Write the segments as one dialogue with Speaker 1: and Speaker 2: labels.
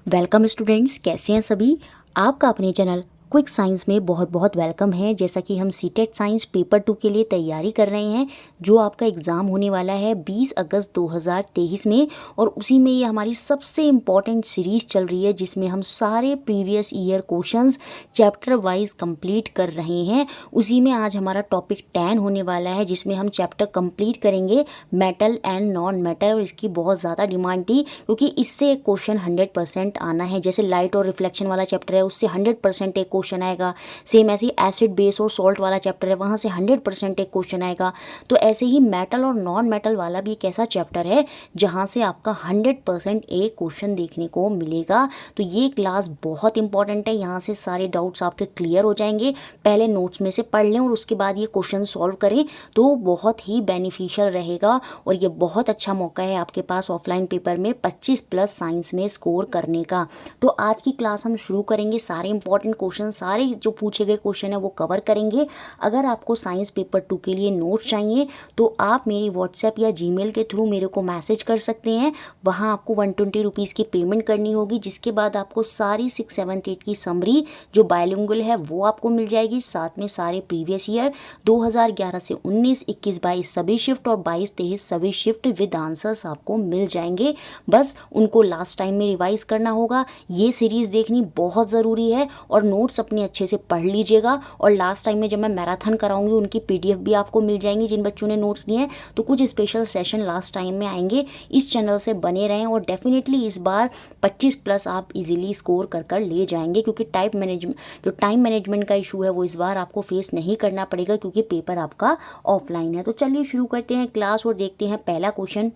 Speaker 1: Welcome students, कैसे हैं सभी। आपका अपने चैनल क्विक साइंस में बहुत बहुत वेलकम है। जैसा कि हम सीटेट साइंस पेपर 2 के लिए तैयारी कर रहे हैं, जो आपका एग्ज़ाम होने वाला है 20 अगस्त 2023 में, और उसी में ये हमारी सबसे इम्पॉर्टेंट सीरीज़ चल रही है जिसमें हम सारे previous year questions chapter wise complete कर रहे हैं। उसी में आज हमारा टॉपिक 10 होने वाला है, जिसमें हम चैप्टर कंप्लीट करेंगे मेटल एंड नॉन मेटल। और इसकी बहुत ज़्यादा डिमांड थी क्योंकि इससे एक क्वेश्चन 100% आना है। जैसे लाइट और रिफ्लेक्शन वाला चैप्टर है, उससे 100% एक क्वेश्चन आएगा। सेम ऐसे ही एसिड बेस और सॉल्ट वाला चैप्टर है, वहाँ से 100% एक क्वेश्चन आएगा। तो ऐसे ही मेटल और नॉन मेटल वाला भी एक ऐसा चैप्टर है जहाँ से आपका 100% एक क्वेश्चन देखने को मिलेगा। तो ये क्लास बहुत इंपॉर्टेंट है, यहाँ से सारे डाउट्स आपके क्लियर हो जाएंगे। पहले नोट्स में से पढ़ लें और उसके बाद ये क्वेश्चन सॉल्व करें तो बहुत ही बेनिफिशियल रहेगा। और ये बहुत अच्छा मौका है आपके पास ऑफलाइन पेपर में 25+ साइंस में स्कोर करने का। तो आज की क्लास हम शुरू करेंगे। सारे इंपॉर्टेंट क्वेश्चन, सारे जो पूछे गए क्वेश्चन है वो कवर करेंगे। अगर आपको साइंस पेपर 2 के लिए नोट्स चाहिए तो आप मेरी व्हाट्सएप या जीमेल के थ्रू मेरे को मैसेज कर सकते हैं। वहाँ आपको 120 रुपीज़ की पेमेंट करनी होगी, जिसके बाद आपको सारी 6, 7, 8 की समरी जो बायलिंगुअल है वो आपको मिल जाएगी। साथ में सारे प्रीवियस ईयर 2011 से 19, 21, 22 सभी शिफ्ट और 22, 23 सभी शिफ्ट विद आंसर्स आपको मिल जाएंगे। बस उनको लास्ट टाइम में रिवाइज करना होगा। ये सीरीज़ देखनी बहुत ज़रूरी है और नोट्स अपने अच्छे से पढ़ लीजिएगा। और लास्ट टाइम में जब मैं मैराथन कराऊंगी उनकी पीडीएफ भी आपको मिल जाएंगी जिन बच्चों ने नोट्स लिए हैं। तो कुछ स्पेशल सेशन लास्ट टाइम में आएंगे। इस चैनल से बने रहें और डेफिनेटली इस बार 25+ आप इजीली स्कोर कर ले जाएंगे, क्योंकि टाइम मैनेजमेंट का इशू है वो इस बार आपको फेस नहीं करना पड़ेगा, क्योंकि पेपर आपका ऑफलाइन है। तो चलिए शुरू करते हैं क्लास और देखते हैं पहला क्वेश्चन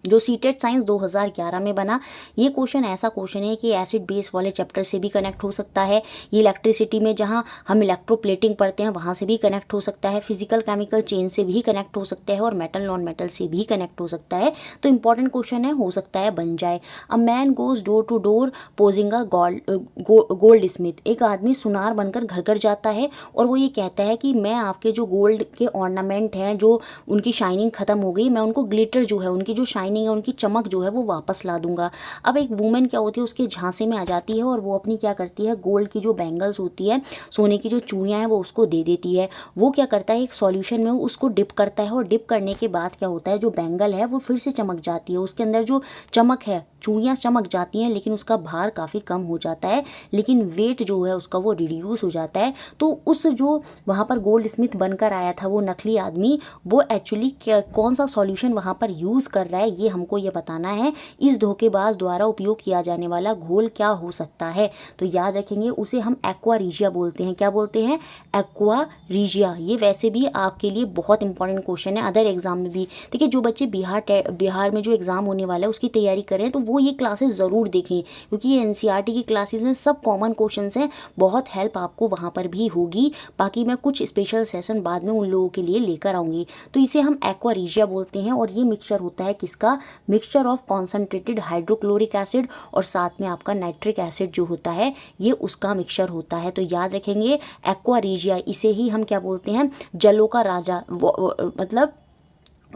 Speaker 1: जो सीटेट साइंस 2011 में बना। ये क्वेश्चन ऐसा क्वेश्चन है कि एसिड बेस वाले चैप्टर से भी कनेक्ट हो सकता है। ये इलेक्ट्रिसिटी में जहाँ हम इलेक्ट्रोप्लेटिंग पढ़ते हैं वहाँ से भी कनेक्ट हो सकता है। फिजिकल केमिकल चेंज से भी कनेक्ट हो सकता है और मेटल नॉन मेटल से भी कनेक्ट हो सकता है। तो इंपॉर्टेंट क्वेश्चन है, हो सकता है बन जाए। A man goes door to door posing a goldsmith. एक आदमी सुनार बनकर घर घर जाता है और वो ये कहता है कि मैं आपके जो गोल्ड के ऑर्नामेंट हैं, जो उनकी शाइनिंग खत्म हो गई, मैं उनको ग्लिटर जो है, उनकी जो शाइनिंग है, उनकी चमक जो है वो वापस ला दूंगा। अब एक वुमेन क्या होती है, उसके झांसे में आ जाती है और वो अपनी क्या करती है, गोल्ड की जो बैंगल्स होती है, सोने की जो चूड़ियाँ हैं, वो उसको दे देती है। वो क्या करता है, एक सॉल्यूशन में उसको डिप करता है और डिप करने के बाद क्या होता है, जो बैंगल है वो फिर से चमक जाती है। उसके अंदर जो चमक है, चूड़ियाँ चमक जाती हैं, लेकिन उसका भार काफ़ी कम हो जाता है, लेकिन वेट जो है उसका वो रिड्यूस हो जाता है। तो उस जो वहाँ पर गोल्ड स्मिथ बनकर आया था वो नकली आदमी, वो एक्चुअली कौन सा सॉल्यूशन वहाँ पर यूज़ कर रहा है ये हमको ये बताना है। इस धोखेबाज द्वारा उपयोग किया जाने वाला घोल क्या हो सकता है। तो याद रखेंगे, उसे हम एक्वा रीजिया बोलते हैं। क्या बोलते हैं? Aqua regia. ये वैसे भी आपके लिए बहुत इंपॉर्टेंट क्वेश्चन है, अदर एग्जाम में भी। देखिए, जो बच्चे बिहार में जो एग्जाम होने वाला है उसकी तैयारी करें तो वो ये क्लासेस ज़रूर देखें, क्योंकि ये एनसीईआरटी की क्लासेस हैं, सब कॉमन क्वेश्चंस हैं, बहुत हेल्प आपको वहाँ पर भी होगी। बाकी मैं कुछ स्पेशल सेशन बाद में उन लोगों के लिए लेकर आऊँगी। तो इसे हम एक्वा रीजिया बोलते हैं और ये मिक्सचर होता है किसका? Mixture of concentrated hydrochloric acid और साथ में आपका नाइट्रिक एसिड जो होता है, ये उसका मिक्सचर होता है। तो याद रखेंगे, एक्वा रीजिया, इसे ही हम क्या बोलते हैं? जलों का राजा, मतलब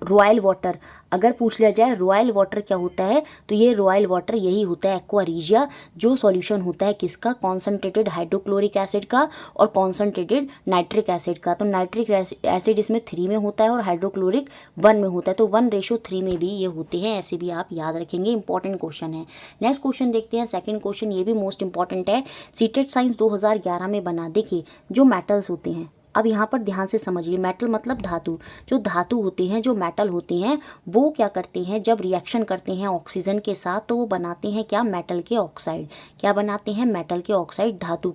Speaker 1: रॉयल वाटर। अगर पूछ लिया जाए रॉयल वाटर क्या होता है, तो ये रॉयल वाटर यही होता है, एक्वा रीजिया, जो सॉल्यूशन होता है किसका? कॉन्सनट्रेटेड हाइड्रोक्लोरिक एसिड का और कॉन्सनट्रेटेड नाइट्रिक एसिड का। तो नाइट्रिक एसिड इसमें 3 में होता है और हाइड्रोक्लोरिक 1 में होता है। तो 1:3 में भी ये होते हैं, ऐसे भी आप याद रखेंगे। इंपॉर्टेंट क्वेश्चन है। नेक्स्ट क्वेश्चन देखते हैं, सेकंड क्वेश्चन, ये भी मोस्ट इंपॉर्टेंट है, सीटेट साइंस 2011 में बना। देखिए, जो मेटल्स होते हैं, अब यहाँ पर ध्यान से समझिए, मेटल मतलब धातु। जो धातु होते हैं, जो मेटल होते हैं, वो क्या करते हैं, जब रिएक्शन करते हैं ऑक्सीजन के साथ तो वो बनाते हैं क्या? मेटल के ऑक्साइड। क्या बनाते हैं? मेटल के ऑक्साइड, धातु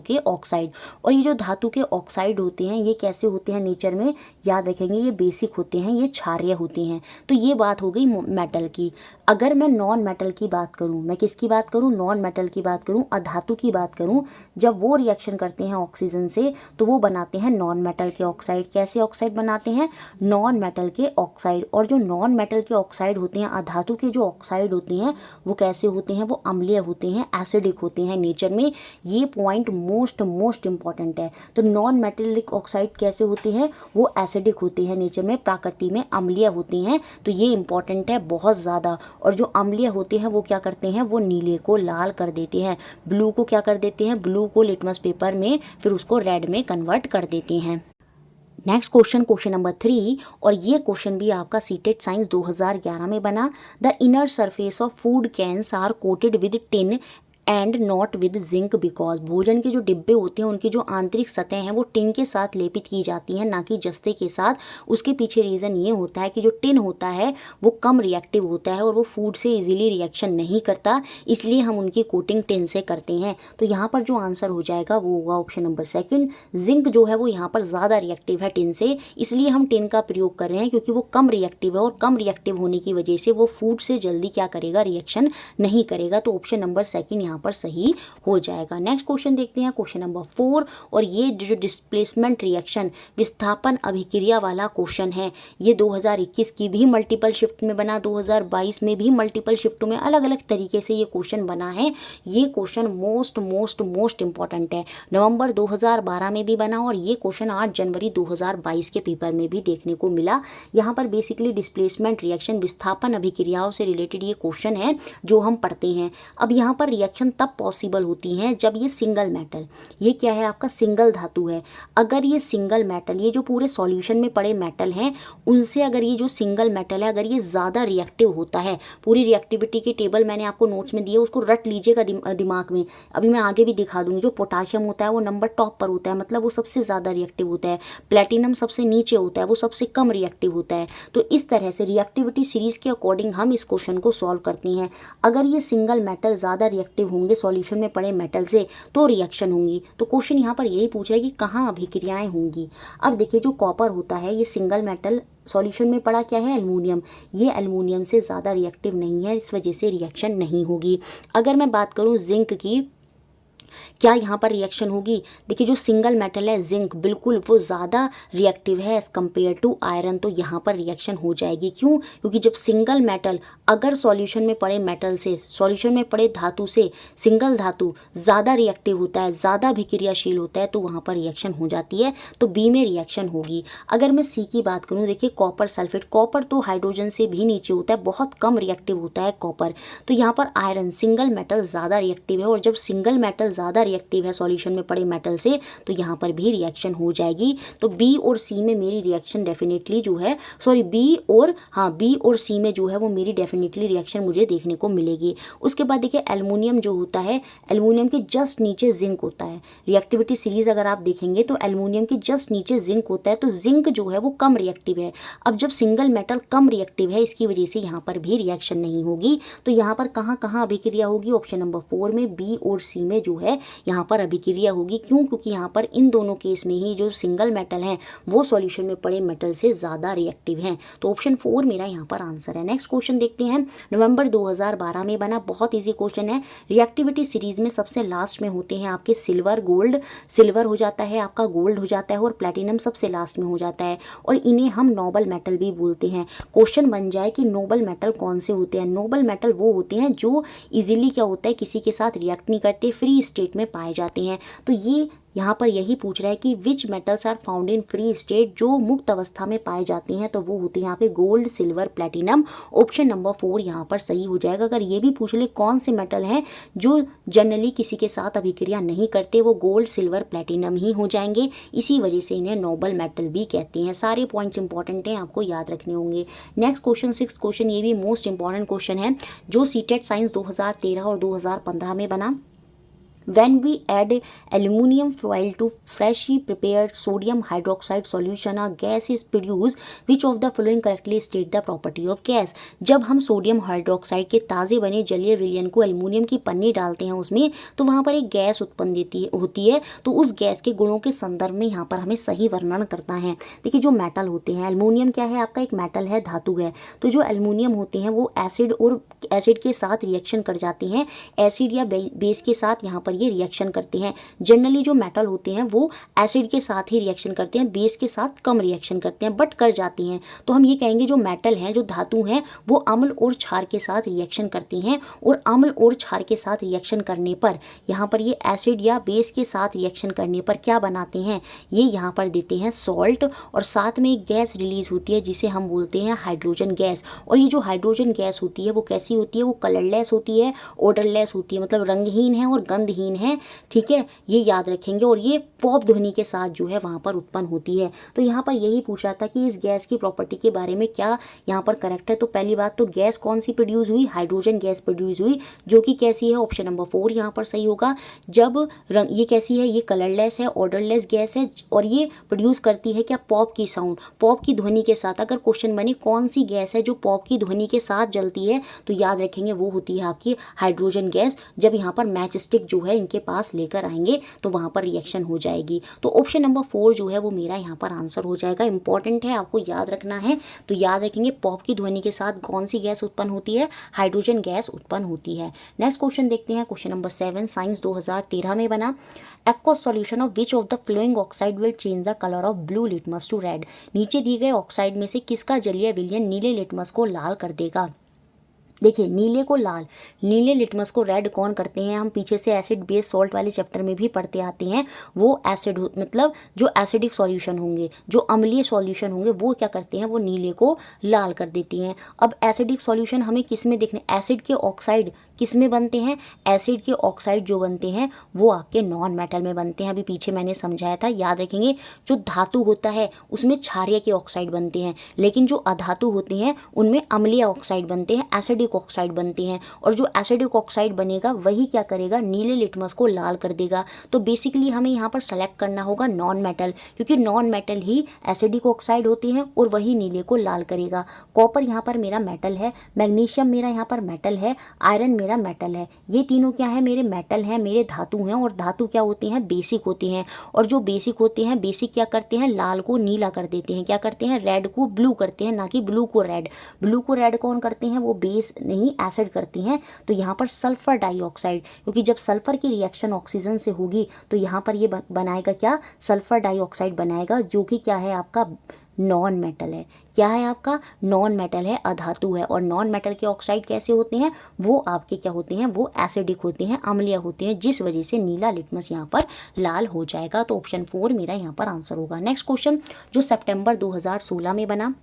Speaker 1: के ऑक्साइड। और ये जो धातु के ऑक्साइड होते हैं, ये कैसे होते हैं नेचर में? याद रखेंगे, ये बेसिक होते हैं, ये क्षारीय होते हैं। तो ये बात हो गई मेटल की। अगर मैं नॉन मेटल की बात करूँ, मैं किसकी बात करूँ? नॉन मेटल की बात करूँ, अधातु की बात करूँ, जब वो रिएक्शन करते हैं ऑक्सीजन से तो वो बनाते हैं नॉन मेटल के ऑक्साइड। कैसे ऑक्साइड बनाते हैं? नॉन मेटल के ऑक्साइड। और जो नॉन मेटल के ऑक्साइड होते हैं, अधातु के जो ऑक्साइड होते हैं, वो कैसे होते हैं? वो अम्लीय होते हैं, एसिडिक होते हैं नेचर में। ये पॉइंट मोस्ट इंपॉर्टेंट है। तो नॉन मेटेलिक ऑक्साइड कैसे होते हैं? वो एसिडिक होते हैं नेचर में, प्रकृति में अम्लीय होते हैं। तो ये इंपॉर्टेंट है बहुत ज़्यादा। और जो अम्लीय होते हैं वो क्या करते हैं, वो नीले को लाल कर देते हैं, ब्लू को क्या कर देते हैं, ब्लू को लिटमस पेपर में फिर उसको रेड में कन्वर्ट कर देते हैं। नेक्स्ट क्वेश्चन, क्वेश्चन नंबर 3, और ये क्वेश्चन भी आपका सीटेट साइंस 2011 में बना। The inner surface of food cans are coated with tin and not with zinc because, भोजन के जो डिब्बे होते हैं उनकी जो आंतरिक सतह हैं वो टिन के साथ लेपित की जाती हैं, ना कि जस्ते के साथ। उसके पीछे रीज़न ये होता है कि जो टिन होता है वो कम रिएक्टिव होता है और वो फूड से इजीली रिएक्शन नहीं करता, इसलिए हम उनकी कोटिंग टिन से करते हैं। तो यहाँ पर जो आंसर हो जाएगा वो होगा ऑप्शन नंबर 2। जिंक जो है वो यहाँ पर ज़्यादा रिएक्टिव है टिन से, इसलिए हम टिन का प्रयोग कर रहे हैं क्योंकि वो कम रिएक्टिव है और कम रिएक्टिव होने की वजह से वो फूड से जल्दी क्या करेगा, रिएक्शन नहीं करेगा। तो ऑप्शन नंबर 2 यहाँ पर सही हो जाएगा। नेक्स्ट क्वेश्चन देखते हैं, क्वेश्चन नंबर 4, और ये जो डिस्प्लेसमेंट रिएक्शन विस्थापन अभिक्रिया वाला क्वेश्चन है, ये 2021 की भी मल्टीपल शिफ्ट में बना, 2022 में भी मल्टीपल शिफ्टों में अलग अलग तरीके से ये क्वेश्चन बना है। ये क्वेश्चन मोस्ट इंपॉर्टेंट है, नवंबर 2012 में भी बना और ये क्वेश्चन 8 जनवरी 2022 के पेपर में भी देखने को मिला। यहाँ पर बेसिकली डिस्प्लेसमेंट रिएक्शन विस्थापन अभिक्रियाओं से रिलेटेड ये क्वेश्चन है जो हम पढ़ते हैं। अब यहाँ पर रिएक्शन तब पॉसिबल होती हैं जब ये सिंगल मेटल, ये क्या है आपका सिंगल धातु है, अगर ये सिंगल मेटल, ये जो पूरे सॉल्यूशन में पड़े मेटल हैं उनसे अगर ये जो सिंगल मेटल है अगर ये ज़्यादा रिएक्टिव होता है, पूरी रिएक्टिविटी की टेबल मैंने आपको नोट्स में दी है, उसको रट लीजिएगा दिमाग में, अभी मैं आगे भी दिखा दूंगी। जो पोटाशियम होता है वो नंबर टॉप पर होता है, मतलब वो सबसे ज़्यादा रिएक्टिव होता है, प्लेटिनम सबसे नीचे होता है, वो सबसे कम रिएक्टिव होता है। तो इस तरह से रिएक्टिविटी सीरीज के अकॉर्डिंग हम इस क्वेश्चन को सॉल्व करती हैं। अगर ये सिंगल मेटल ज़्यादा रिएक्टिव होंगे सॉल्यूशन में पड़े मेटल से तो रिएक्शन होंगी। तो क्वेश्चन यहाँ पर यही पूछ रहा है कि कहाँ अभिक्रियाएं होंगी। अब देखिए जो कॉपर होता है ये सिंगल मेटल, सॉल्यूशन में पड़ा क्या है, एल्युमिनियम, ये एल्युमिनियम से ज़्यादा रिएक्टिव नहीं है, इस वजह से रिएक्शन नहीं होगी। अगर मैं बात करूँ जिंक की, क्या यहाँ पर रिएक्शन होगी, देखिए जो सिंगल मेटल है जिंक बिल्कुल वो ज़्यादा रिएक्टिव है एज़ कम्पेयर टू आयरन, तो यहाँ पर रिएक्शन हो जाएगी। क्यों, क्योंकि जब सिंगल मेटल अगर सॉल्यूशन में पड़े मेटल से, सॉल्यूशन में पड़े धातु से, सिंगल धातु ज़्यादा रिएक्टिव होता है, ज़्यादा अभिक्रियाशील होता है, तो वहाँ पर रिएक्शन हो जाती है, तो बी में रिएक्शन होगी। अगर मैं सी की बात करूँ, देखिए कॉपर सल्फेट, कॉपर तो हाइड्रोजन से भी नीचे होता है, बहुत कम रिएक्टिव होता है कॉपर, तो यहाँ पर आयरन सिंगल मेटल ज़्यादा रिएक्टिव है, और जब सिंगल मेटल ज़्यादा रिएक्टिव है सॉल्यूशन में पड़े मेटल से तो यहाँ पर भी रिएक्शन हो जाएगी। तो बी और सी में मेरी रिएक्शन डेफिनेटली जो है, सॉरी बी और सी में जो है वो मेरी डेफिनेटली रिएक्शन मुझे देखने को मिलेगी। उसके बाद देखिए एल्युमिनियम जो होता है, एल्युमिनियम के जस्ट नीचे जिंक होता है, रिएक्टिविटी सीरीज अगर आप देखेंगे तो एल्युमिनियम के जस्ट नीचे जिंक होता है, तो जिंक जो है वो कम रिएक्टिव है। अब जब सिंगल मेटल कम रिएक्टिव है इसकी वजह से यहाँ पर भी रिएक्शन नहीं होगी। तो यहाँ पर कहाँ कहाँ अभिक्रिया होगी, ऑप्शन नंबर 4 में, बी और सी में जो है यहाँ पर अभिक्रिया होगी। क्यों, क्योंकि यहाँ पर इन दोनों केस में ही जो सिंगल मेटल हैं वो सॉल्यूशन में पड़े मेटल से ज़्यादा रिएक्टिव हैं, तो ऑप्शन 4 मेरा यहाँ पर आंसर है। नेक्स्ट क्वेश्चन देखते हैं, नवंबर 2012 में बना, बहुत इजी क्वेश्चन है। रिएक्टिविटी सीरीज में सबसे लास्ट में होते हैं आपके सिल्वर, गोल्ड, सिल्वर हो जाता है आपका, गोल्ड हो जाता है और प्लेटिनम सबसे लास्ट में हो जाता है, और इन्हें हम नोबल मेटल भी बोलते हैं। क्वेश्चन बन जाए कि नोबल मेटल कौन से होते हैं, नोबल मेटल वो होते हैं जो इजीली क्या होता है किसी के साथ रिएक्ट नहीं करते, फ्री स्टेट में पाए जाते हैं। तो ये यहाँ पर यही पूछ रहा है कि which metals are found in free state, जो मुक्त अवस्था में पाए जाते हैं, तो वो होते हैं यहाँ पे gold, silver, platinum. Option number 4 यहाँ पर सही हो जाएगा। अगर ये भी पूछ ले कौन से मेटल हैं जो जनरली किसी के साथ अभिक्रिया नहीं करते, वो गोल्ड, सिल्वर, प्लेटिनम ही हो जाएंगे, इसी वजह से इन्हें नोबल मेटल भी कहते हैं। सारे पॉइंट्स इंपॉर्टेंट हैं, आपको याद रखने होंगे। नेक्स्ट क्वेश्चन 6 क्वेश्चन, ये भी मोस्ट इंपॉर्टेंट क्वेश्चन है जो सीटेट साइंस 2013 और 2015 में बना। When we add aluminum foil to freshly prepared sodium hydroxide solution, a gas is produced. Which of the following correctly state the property of gas? जब हम sodium hydroxide के ताज़े बने जलीय विलयन को एल्युमिनियम की पन्नी डालते हैं उसमें, तो वहाँ पर एक गैस उत्पन्न होती है, तो उस गैस के गुणों के संदर्भ में यहाँ पर हमें सही वर्णन करना है। देखिए जो मेटल होते हैं, एल्युमिनियम क्या है आपका, एक मेटल है, धातु है, तो जो एल्युमिनियम होते हैं वो एसिड के साथ रिएक्शन कर जाते हैं, एसिड या बेस के साथ यहाँ पर ये रिएक्शन करते हैं। जनरली जो मेटल होते हैं वो एसिड के साथ ही रिएक्शन करते हैं, बेस के साथ कम रिएक्शन करते हैं, बट कर जाती हैं। तो हम ये कहेंगे जो मेटल हैं, जो धातु हैं, वो अम्ल और क्षार के साथ रिएक्शन करती हैं, और अम्ल और क्षार के साथ रिएक्शन करने पर यहाँ पर ये एसिड या बेस के साथ रिएक्शन करने पर क्या बनाते हैं, ये यहाँ पर देते हैं सॉल्ट, और साथ में एक गैस रिलीज होती है जिसे हम बोलते हैं हाइड्रोजन गैस। और ये जो हाइड्रोजन गैस होती है वो कैसी होती है, वो कलरलेस होती है, ओडरलेस होती है, मतलब रंगहीन है और गंधहीन है, ठीक है, ये याद रखेंगे। और ये पॉप ध्वनि के साथ जो है वहाँ पर उत्पन्न होती है। तो यहाँ पर यही पूछा था कि इस गैस की प्रॉपर्टी के बारे में क्या यहाँ पर करेक्ट है। तो पहली बात तो गैस कौन सी प्रोड्यूस हुई, हाइड्रोजन गैस प्रोड्यूस हुई, जो कि कैसी है, ऑप्शन नंबर 4 यहाँ पर सही होगा। जब ये कैसी है, ये कलरलेस है, ऑर्डरलेस गैस है, और ये प्रोड्यूस करती है क्या, पॉप की साउंड, पॉप की ध्वनि के साथ। अगर क्वेश्चन बने कौन सी गैस है जो पॉप की ध्वनि के साथ जलती है, तो याद रखेंगे वो होती है आपकी हाइड्रोजन गैस। जब यहाँ पर मैच स्टिक जो है इनके पास लेकर आएंगे तो वहाँ पर रिएक्शन हो जाएगी। तो ऑप्शन नंबर 4 जो है वो मेरा यहाँ पर आंसर हो जाएगा। इंपॉर्टेंट है, आपको याद रखना है। तो याद रखेंगे पॉप की ध्वनि के साथ कौन सी गैस उत्पन्न होती है, हाइड्रोजन गैस उत्पन्न होती है। नेक्स्ट क्वेश्चन देखते हैं, क्वेश्चन नंबर 7 साइंस 2013 में बना। Aqueous solution of which of the following oxide will change the colour of blue litmus to red. नीचे दिए गए ऑक्साइड में से किसका जलीय विलयन नीले लिटमस को लाल कर देगा। देखिए, नीले को लाल, नीले लिटमस को रेड कौन करते हैं, हम पीछे से एसिड बेस सॉल्ट वाले चैप्टर में भी पढ़ते आते हैं। वो एसिड मतलब जो एसिडिक सॉल्यूशन होंगे, जो अम्लीय सॉल्यूशन होंगे, वो क्या करते हैं, वो नीले को लाल कर देती हैं। अब एसिडिक सॉल्यूशन हमें किस में देखने, एसिड के ऑक्साइड किस में बनते हैं, एसिड के ऑक्साइड जो बनते हैं वो आपके नॉन मेटल में बनते हैं। अभी पीछे मैंने समझाया था, याद रखेंगे। जो धातु होता है उसमें क्षारीय के ऑक्साइड बनते हैं, लेकिन जो अधातु होते हैं उनमें अम्लीय ऑक्साइड बनते हैं, एसिडिक ऑक्साइड बनते हैं। और जो एसिडिक ऑक्साइड बनेगा वही क्या करेगा, नीले लिटमस को लाल कर देगा। तो बेसिकली हमें यहाँ पर सेलेक्ट करना होगा नॉन मेटल, क्योंकि नॉन मेटल ही एसिडिक ऑक्साइड होते हैं और वही नीले को लाल करेगा। कॉपर यहाँ पर मेरा मेटल है, मैग्नीशियम मेरा यहाँ पर मेटल है, आयरन मेरा मेटल है। ये तीनों क्या है, मेरे मेटल हैं, मेरे धातु हैं। और धातु क्या होते हैं, बेसिक होते हैं। और जो बेसिक होते हैं, बेसिक क्या करते हैं, लाल को नीला कर देते हैं, क्या करते हैं, रेड को ब्लू करते हैं, ना कि ब्लू को रेड। ब्लू को रेड कौन करते हैं, वो बेस नहीं एसिड करती हैं। तो यहाँ पर सल्फर डाइऑक्साइड, क्योंकि जब सल्फर की रिएक्शन ऑक्सीजन से होगी तो यहाँ पर ये बनाएगा क्या, सल्फर डाइऑक्साइड बनाएगा, जो कि क्या है, आपका नॉन मेटल है। क्या है, आपका नॉन मेटल है, अधातु है। और नॉन मेटल के ऑक्साइड कैसे होते हैं, वो आपके क्या होते हैं, वो एसिडिक होते हैं, अम्लीय होते हैं, जिस वजह से नीला लिटमस यहाँ पर लाल हो जाएगा। तो ऑप्शन 4 मेरा यहाँ पर आंसर होगा। नेक्स्ट क्वेश्चन जो सितंबर 2016 में बना,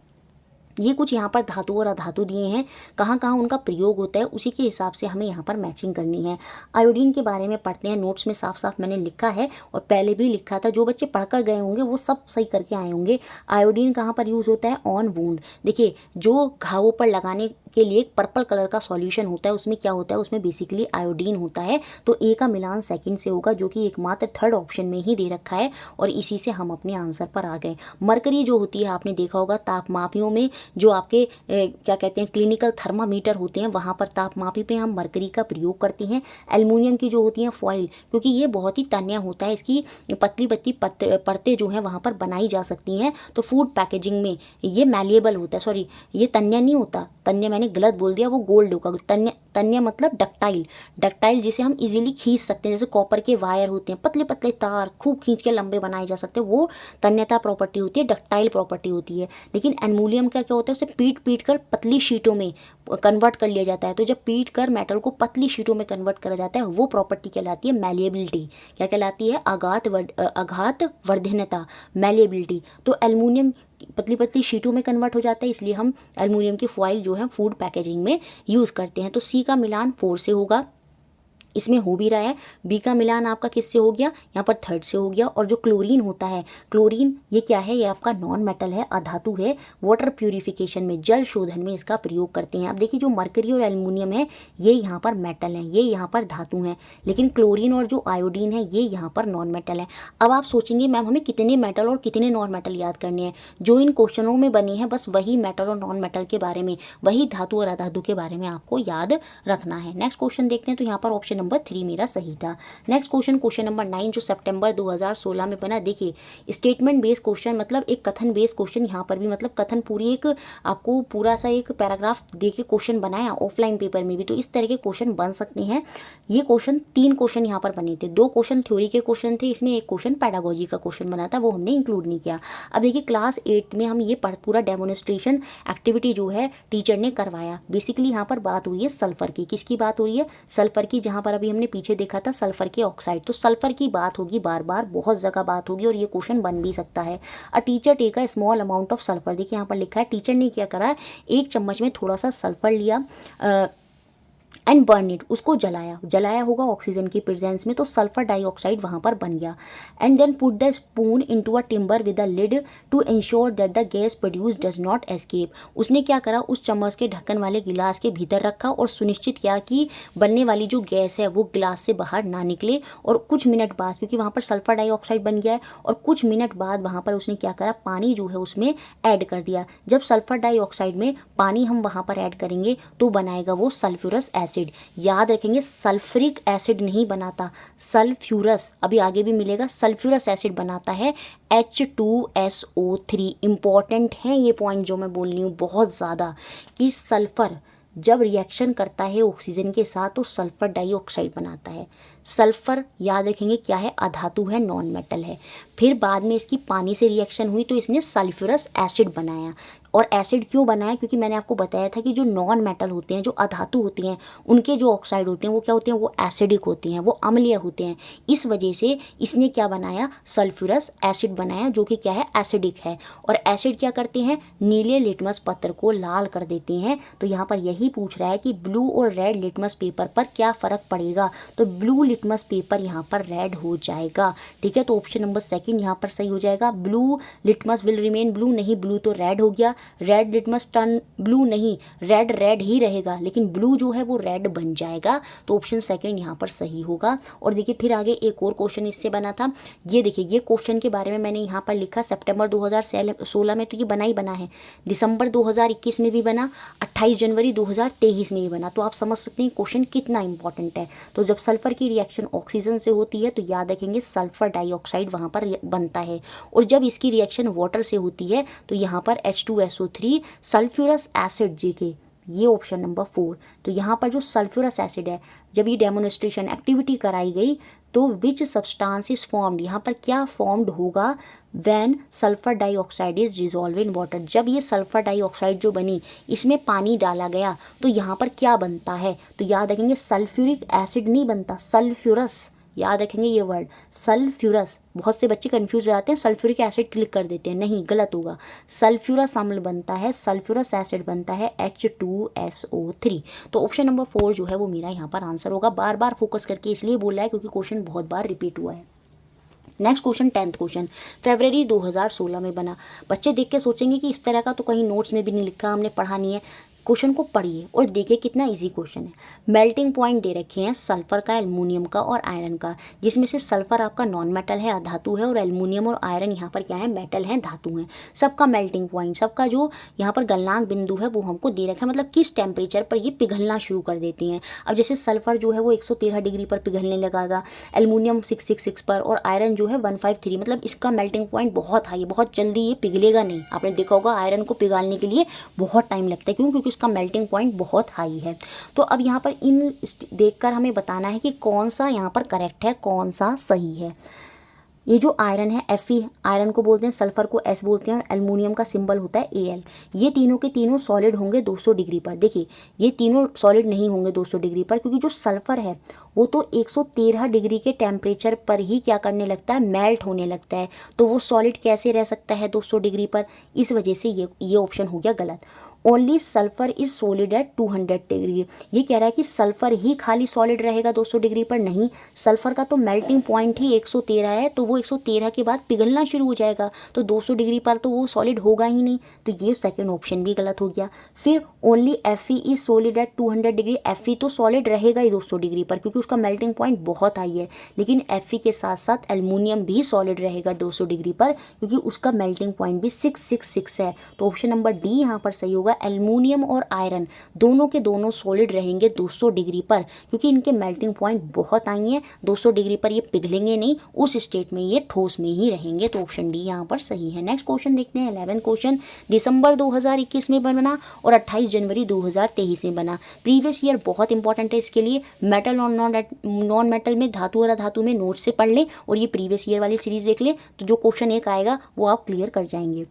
Speaker 1: ये कुछ यहाँ पर धातु और अधातु दिए हैं, कहाँ कहाँ उनका प्रयोग होता है, उसी के हिसाब से हमें यहाँ पर मैचिंग करनी है। आयोडीन के बारे में पढ़ते हैं, नोट्स में साफ साफ मैंने लिखा है और पहले भी लिखा था। जो बच्चे पढ़कर गए होंगे वो सब सही करके आए होंगे। आयोडीन कहाँ पर यूज़ होता है, ऑन वूंड। देखिए, जो घावों पर लगाने के लिए एक पर्पल कलर का सॉल्यूशन होता है, उसमें क्या होता है, उसमें बेसिकली आयोडीन होता है। तो ए का मिलान सेकंड से होगा, जो कि एकमात्र थर्ड ऑप्शन में ही दे रखा है, और इसी से हम अपने आंसर पर आ गए। मरकरी जो होती है, आपने देखा होगा तापमापियों में जो आपके क्या कहते हैं, क्लिनिकल थर्मामीटर होते हैं, वहाँ पर तापमापी पे हम मरकरी का प्रयोग करते हैं। एल्युमिनियम की जो होती हैं फॉइल, क्योंकि ये बहुत ही तन्य होता है, इसकी पतली पतली परतें जो हैं वहाँ पर बनाई जा सकती हैं। तो फूड पैकेजिंग में ये मैलिएबल होता है, सॉरी ये तन्य नहीं होता, तन्य मैंने गलत बोल दिया, वो गोल्ड होगा। तन्य, तन्य मतलब डक्टाइल, डक्टाइल जिसे हम इजीली खींच सकते हैं, जैसे कॉपर के वायर होते हैं, पतले पतले तार खूब खींच के लंबे बनाए जा सकते हैं, वो तन्यता प्रॉपर्टी होती है, डक्टाइल प्रॉपर्टी होती है। लेकिन एल्युमिनियम का क्या होता है, उसे पीट पीट कर पतली शीटों में कन्वर्ट कर लिया जाता है। तो जब पीट कर मेटल को पतली शीटों में कन्वर्ट करा जाता है, वो प्रॉपर्टी कहलाती है मैलिएबिलिटी। क्या कहलाती है, आघात वर्धनता, मैलिएबिलिटी। तो एल्युमिनियम पतली पतली शीटों में कन्वर्ट हो जाता है, इसलिए हम एल्युमिनियम की फॉइल जो है फूड पैकेजिंग में यूज़ करते हैं। तो सी का मिलान 4 से होगा, इसमें हो भी रहा है। बी का मिलान आपका किससे हो गया, यहाँ पर थर्ड से हो गया। और जो क्लोरीन होता है, क्लोरीन ये क्या है, ये आपका नॉन मेटल है, अधातु है। वाटर प्यूरिफिकेशन में, जल शोधन में इसका प्रयोग करते हैं। अब देखिए, जो मरकरी और एल्युमिनियम है ये यहाँ पर मेटल है, ये यहाँ पर धातु हैं, लेकिन क्लोरीन और जो आयोडीन है ये यहाँ पर नॉन मेटल है। अब आप सोचेंगे मैम हमें कितने मेटल और कितने नॉन मेटल याद करने हैं, जो इन क्वेश्चनों में बने हैं बस वही मेटल और नॉन मेटल के बारे में, वही धातु और अधातु के बारे में आपको याद रखना है। नेक्स्ट क्वेश्चन देखते हैं, तो यहाँ पर ऑप्शन नंबर 3 मेरा सही था। नेक्स्ट क्वेश्चन नंबर 9 जो सितंबर 2016 में बना। देखिए स्टेटमेंट बेस्ड क्वेश्चन मतलब एक कथन बेस्ड क्वेश्चन, यहाँ पर भी मतलब कथन पूरी एक आपको पूरा सा एक पैराग्राफ दे के क्वेश्चन बनाया ऑफलाइन पेपर में भी, तो इस तरह के क्वेश्चन बन सकते हैं। ये क्वेश्चन 3 क्वेश्चन यहाँ पर बने थे, 2 क्वेश्चन थ्योरी के क्वेश्चन थे, इसमें एक क्वेश्चन पैडागोजी का क्वेश्चन बना था, वो हमने इंक्लूड नहीं किया। अब देखिए क्लास 8 में हम ये पूरा डेमोन्स्ट्रेशन एक्टिविटी जो है टीचर ने करवाया। बेसिकली यहाँ पर बात हो रही है सल्फर की, किसकी बात हो रही है, सल्फर की, जहाँ पर अभी हमने पीछे देखा था सल्फर के ऑक्साइड, तो सल्फर की बात होगी, बार बार बहुत जगह बात होगी और ये क्वेश्चन बन भी सकता है। A teacher take a small amount of sulphur, देखिए यहाँ पर लिखा है टीचर ने क्या करा, 1 चम्मच में थोड़ा सा सल्फर लिया एंड बर्न इट, उसको जलाया होगा ऑक्सीजन की प्रेजेंस में, तो सल्फर डाइऑक्साइड वहाँ पर बन गया। And then put the spoon into a tumbler with a lid to ensure that the gas produce does not escape, उसने क्या करा, उस चम्मच के ढक्कन वाले गिलास के भीतर रखा और सुनिश्चित किया कि बनने वाली जो गैस है वो गिलास से बाहर ना निकले। और कुछ मिनट बाद, क्योंकि वहाँ पर सल्फर डाइऑक्साइड बन गया है, और कुछ मिनट बाद वहाँ पर उसने क्या करा, पानी जो है उसमें ऐड कर दिया। जब सल्फर डाइऑक्साइड में पानी हम वहाँ पर ऐड करेंगे तो बनाएगा वो सल्फ्यूरस एसिड। याद रखेंगे सल्फ्यूरिक एसिड नहीं बनाता, सल्फ्यूरस, अभी आगे भी मिलेगा, सल्फ्यूरस एसिड बनाता है H2SO3। इंपॉर्टेंट है ये पॉइंट जो मैं बोल रही हूँ बहुत ज़्यादा, कि सल्फर जब रिएक्शन करता है ऑक्सीजन के साथ तो सल्फर डाइऑक्साइड बनाता है। सल्फर याद रखेंगे क्या है, अधातु है, नॉन मेटल है। फिर बाद में इसकी पानी से रिएक्शन हुई तो इसने सल्फ्यूरस एसिड बनाया। और एसिड क्यों बनाया, क्योंकि मैंने आपको बताया था कि जो नॉन मेटल होते हैं, जो अधातु होती हैं, उनके जो ऑक्साइड होते हैं वो क्या होते हैं, वो एसिडिक होते हैं, वो अम्लीय होते हैं। इस वजह से इसने क्या बनाया, सल्फ्यूरस एसिड बनाया, जो कि क्या है, एसिडिक है। और एसिड क्या करते हैं, नीले लिटमस पत्र को लाल कर देते हैं। तो यहाँ पर यही पूछ रहा है कि ब्लू और रेड लिटमस पेपर पर क्या फ़र्क पड़ेगा, तो ब्लू लिटमस पेपर यहाँ पर रेड हो जाएगा। ठीक है, तो ऑप्शन नंबर 2 यहाँ पर सही हो जाएगा। Blue litmus will remain blue, नहीं ब्लू तो रेड हो गया। रेड लिटमस टर्न ब्लू, नहीं रेड रेड ही रहेगा, लेकिन ब्लू जो है वो रेड बन जाएगा। तो ऑप्शन 2 यहाँ पर सही होगा। और देखिए फिर आगे एक और क्वेश्चन इससे बना था, ये देखिए ये क्वेश्चन के बारे में मैंने यहाँ पर लिखा सितंबर 2016 में तो ये बना ही बना है, दिसंबर 2021 में भी बना, 28 जनवरी 2023 में भी बना। तो आप समझ सकते हैं क्वेश्चन कितना इंपॉर्टेंट है। तो जब सल्फर की रिएक्शन ऑक्सीजन से होती है तो याद रखेंगे सल्फर डाइऑक्साइड वहाँ पर बनता है, और जब इसकी रिएक्शन वाटर से होती है तो यहाँ पर H2SO3 सल्फ्यूरस एसिड JK, ये ऑप्शन नंबर 4। तो यहाँ पर जो सल्फ्यूरस एसिड है, जब ये डेमोन्स्ट्रेशन एक्टिविटी कराई गई तो विच सब्सटेंस इज फॉर्म्ड, यहाँ पर क्या फॉर्म्ड होगा, when sulphur dioxide is dissolve in water, जब ये सल्फर डाइऑक्साइड जो बनी इसमें पानी डाला गया तो यहाँ पर क्या बनता है, तो याद रखेंगे सल्फ्यूरिक एसिड नहीं बनता, सल्फ्यूरस, याद रखेंगे ये वर्ड सल्फ्यूरस। बहुत से बच्चे कंफ्यूज हो जाते हैं, सल्फ्यूरिक एसिड क्लिक कर देते हैं, नहीं गलत होगा, सल्फ्यूरस अम्ल बनता है, सल्फ्यूरस एसिड बनता है H2SO3। तो ऑप्शन नंबर 4 जो है वो मेरा यहाँ पर आंसर होगा। बार बार फोकस करके इसलिए बोल रहा है क्योंकि क्वेश्चन बहुत बार रिपीट हुआ है। नेक्स्ट क्वेश्चन 10th क्वेश्चन फरवरी 2016 में बना। बच्चे देख के सोचेंगे कि इस तरह का तो कहीं नोट्स में भी नहीं लिखा, हमने पढ़ा नहीं है। क्वेश्चन को पढ़िए और देखिए कितना इजी क्वेश्चन है। मेल्टिंग पॉइंट दे रखे हैं सल्फर का, एल्युमिनियम का और आयरन का, जिसमें से सल्फर आपका नॉन मेटल है, धातु है, और एल्युमिनियम और आयरन यहाँ पर क्या है, मेटल है, धातु है। सबका मेल्टिंग पॉइंट, सबका जो यहाँ पर गलनांक बिंदु है वो हमको दे रखा है, मतलब किस टेम्परेचर पर ये पिघलना शुरू कर देती हैं। अब जैसे सल्फर जो है वो 113 डिग्री पर पिघलने लगेगा, एल्युमिनियम 666 पर, और आयरन जो है 153, मतलब इसका मेल्टिंग पॉइंट बहुत हाई है, बहुत जल्दी ये पिघलेगा नहीं। आपने देखा होगा आयरन को पिघलने के लिए बहुत टाइम लगता है, क्यों, क्योंकि उसका मेल्टिंग पॉइंट बहुत हाई है। तो अब यहाँ पर इन देखकर हमें बताना है कि कौन सा यहाँ पर करेक्ट है, कौन सा सही है। ये जो आयरन है Fe, आयरन को बोलते हैं, सल्फर को S बोलते हैं, और एल्युमिनियम का सिंबल होता है Al। ये तीनों के तीनों सॉलिड होंगे 200 डिग्री पर। देखिए ये तीनों सॉलिड नहीं होंगे 200 डिग्री पर, क्योंकि जो सल्फर है वो तो 113 डिग्री के टेम्परेचर पर ही क्या करने लगता है, मेल्ट होने लगता है। तो वो सॉलिड कैसे रह सकता है 200 डिग्री पर, इस वजह से ये ऑप्शन हो गया गलत। Only sulphur is solid at 200 degree, ये कह रहा है कि सल्फर ही खाली सॉलिड रहेगा 200 डिग्री पर, नहीं, सल्फर का तो मेल्टिंग पॉइंट ही 113 है, तो वो 113 के बाद पिघलना शुरू हो जाएगा, तो 200 डिग्री पर तो वो सॉलिड होगा ही नहीं, तो ये सेकंड ऑप्शन भी गलत हो गया। फिर only Fe is solid at 200 degree, Fe तो सॉलिड रहेगा ही 200 डिग्री पर क्योंकि उसका मेल्टिंग पॉइंट बहुत हाई है, लेकिन Fe के साथ साथ एल्युमिनियम भी सॉलिड रहेगा 200 डिग्री पर क्योंकि उसका मेल्टिंग पॉइंट भी 666 है। तो ऑप्शन नंबर डी यहाँ पर सही होगा, एल्युमिनियम और आयरन दोनों के दोनों सॉलिड रहेंगे 200 डिग्री पर, क्योंकि इनके मेल्टिंग पॉइंट बहुत आई हैं 200 डिग्री पर, ये पिघलेंगे नहीं, उस स्टेट में ये ठोस में ही रहेंगे। तो ऑप्शन डी यहाँ पर सही है। नेक्स्ट क्वेश्चन देखते हैं 11 क्वेश्चन। दिसंबर 2021 में बना और 28 जनवरी 2023 में बना। प्रीवियस ईयर बहुत इंपॉर्टेंट है इसके लिए। मेटल और नॉन मेटल में, धातु और अधातु में नोट से पढ़ लें और ये प्रीवियस ईयर वाली सीरीज देख लें, तो जो क्वेश्चन एक आएगा वो आप क्लियर कर जाएंगे।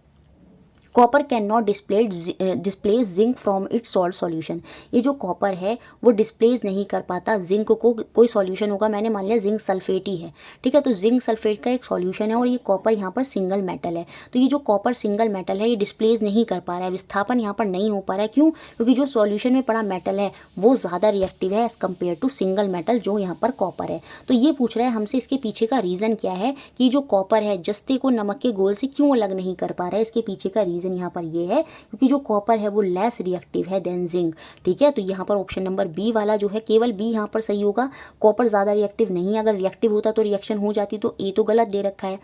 Speaker 1: Copper can not displace zinc from its salt solution. ये जो कॉपर है वो डिस्प्लेस नहीं कर पाता जिंक को। कोई सॉल्यूशन होगा, मैंने मान लिया जिंक सल्फेट ही है, ठीक है, तो जिंक सल्फेट का एक सॉल्यूशन है और ये कॉपर यहाँ पर सिंगल मेटल है। तो ये जो कॉपर सिंगल मेटल है ये डिस्प्लेस नहीं कर पा रहा है, विस्थापन यहाँ पर नहीं हो पा रहा है। क्यों? क्योंकि जो सॉल्यूशन में पड़ा मेटल है वो ज़्यादा रिएक्टिव है as compare to single metal जो यहाँ पर कॉपर है। तो ये पूछ रहा है हमसे इसके पीछे का रीज़न क्या है कि जो कॉपर है जस्ते को नमक के घोल से क्यों अलग नहीं कर पा रहा है। इसके पीछे का रीज़न यहाँ पर ये है क्योंकि जो कॉपर है वो लेस रिएक्टिव है देन जिंक, ठीक है। तो यहाँ पर ऑप्शन नंबर बी वाला जो है, केवल बी यहाँ पर सही होगा। कॉपर ज़्यादा रिएक्टिव नहीं है, अगर रिएक्टिव होता तो रिएक्शन हो जाती, तो ए तो गलत दे रखा है।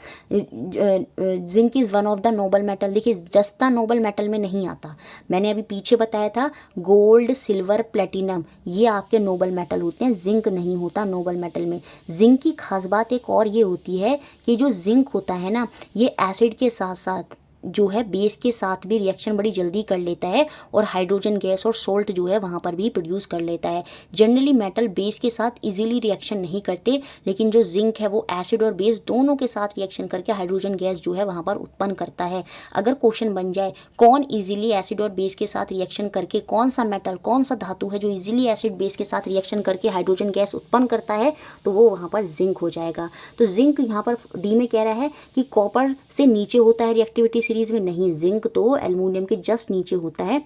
Speaker 1: Zinc is one of the Nobel metal. देखिए जस्ता नोबल मेटल में नहीं आता, मैंने अभी पीछे बताया था गोल्ड सिल्वर प्लेटिनम ये आपके नोबल मेटल होते हैं, जिंक नहीं होता नोबल मेटल में। जिंक की खास बात एक और ये होती है कि जो जिंक होता है ना ये एसिड के साथ साथ जो है बेस के साथ भी रिएक्शन बड़ी जल्दी कर लेता है और हाइड्रोजन गैस और सोल्ट जो है वहाँ पर भी प्रोड्यूस कर लेता है। जनरली मेटल बेस के साथ इजीली रिएक्शन नहीं करते, लेकिन जो जिंक है वो एसिड और बेस दोनों के साथ रिएक्शन करके हाइड्रोजन गैस जो है वहाँ पर उत्पन्न करता है। अगर क्वेश्चन बन जाए कौन इजीली एसिड और बेस के साथ रिएक्शन करके, कौन सा मेटल कौन सा धातु है जो इजीली एसिड बेस के साथ रिएक्शन करके हाइड्रोजन गैस उत्पन्न करता है, तो वो वहाँ पर जिंक हो जाएगा। तो जिंक यहाँ पर डी में कह रहा है कि कॉपर से नीचे होता है रिएक्टिविटी सीरीज में, नहीं, जिंक तो एल्युमिनियम के जस्ट नीचे होता है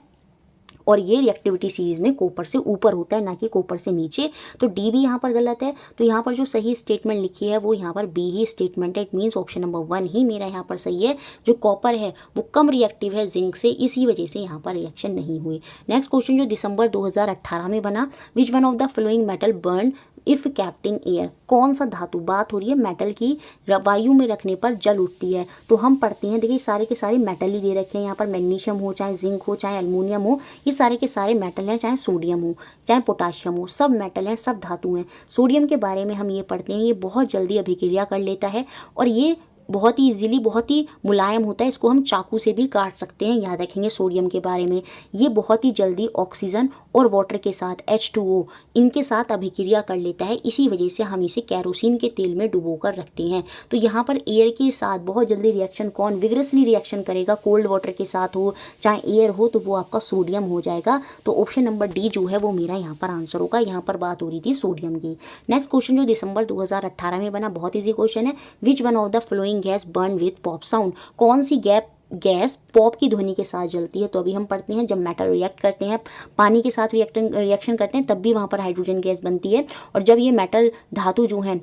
Speaker 1: और ये रिएक्टिविटी सीरीज में कॉपर से ऊपर होता है ना कि कॉपर से नीचे। तो डी भी यहाँ पर गलत है। तो यहाँ पर जो सही स्टेटमेंट लिखी है वो यहाँ पर बी ही स्टेटमेंट है। इट मीन्स ऑप्शन नंबर 1 ही मेरा यहाँ पर सही है। जो कॉपर है वो कम रिएक्टिव है जिंक से, इसी वजह से यहाँ पर रिएक्शन नहीं हुई। नेक्स्ट क्वेश्चन जो दिसंबर 2018 में बना, which one of the following metal burn if kept in air. कौन सा धातु, बात हो रही है मेटल की, वायु में रखने पर जल उठती है। तो हम पढ़ते हैं, देखिए सारे के सारे मेटल ही दे रखे हैं यहाँ पर, मैग्नीशियम हो चाहे जिंक हो चाहे एल्युमिनियम हो, ये सारे के सारे मेटल हैं, चाहे सोडियम हो चाहे पोटाशियम हो, सब मेटल हैं, सब धातु हैं। सोडियम के बारे में हम ये पढ़ते हैं, ये बहुत जल्दी अभिक्रिया कर लेता है और ये बहुत ही इजीली, बहुत ही मुलायम होता है, इसको हम चाकू से भी काट सकते हैं। याद रखेंगे सोडियम के बारे में, ये बहुत ही जल्दी ऑक्सीजन और वाटर के साथ H2O इनके साथ अभिक्रिया कर लेता है, इसी वजह से हम इसे कैरोसिन के तेल में डुबो कर रखते हैं। तो यहाँ पर एयर के साथ बहुत जल्दी रिएक्शन कौन विग्रसली रिएक्शन करेगा, कोल्ड वाटर के साथ हो चाहे एयर हो, तो वो आपका सोडियम हो जाएगा। तो ऑप्शन नंबर डी जो है वो मेरा यहाँ पर आंसर होगा। यहाँ पर बात हो रही थी सोडियम की। नेक्स्ट क्वेश्चन जो दिसंबर 2018 में बना, बहुत ईजी क्वेश्चन है। Which one of the flowing gas burn with pop sound. कौन सी गैस पॉप की ध्वनि के साथ जलती है। तो अभी हम पढ़ते हैं जब मेटल रिएक्ट करते हैं, पानी के साथ रिएक्शन करते हैं, तब भी वहाँ पर हाइड्रोजन गैस बनती है। और जब ये मेटल धातु जो हैं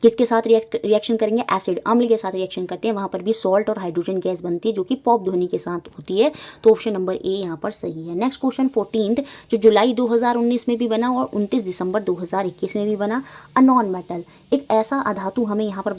Speaker 1: किसके साथ रिएक्शन करेंगे, एसिड अम्ल के साथ रिएक्शन करते हैं, वहाँ पर भी सॉल्ट और हाइड्रोजन गैस बनती है जो कि पॉप ध्वनि के साथ होती है। तो ऑप्शन नंबर ए यहाँ पर सही है। नेक्स्ट क्वेश्चन 14 जो जुलाई 2019 में भी बना और 29 दिसंबर 2021 में भी बना। अ नॉन मेटल, एक ऐसा अधातु हमें यहाँ पर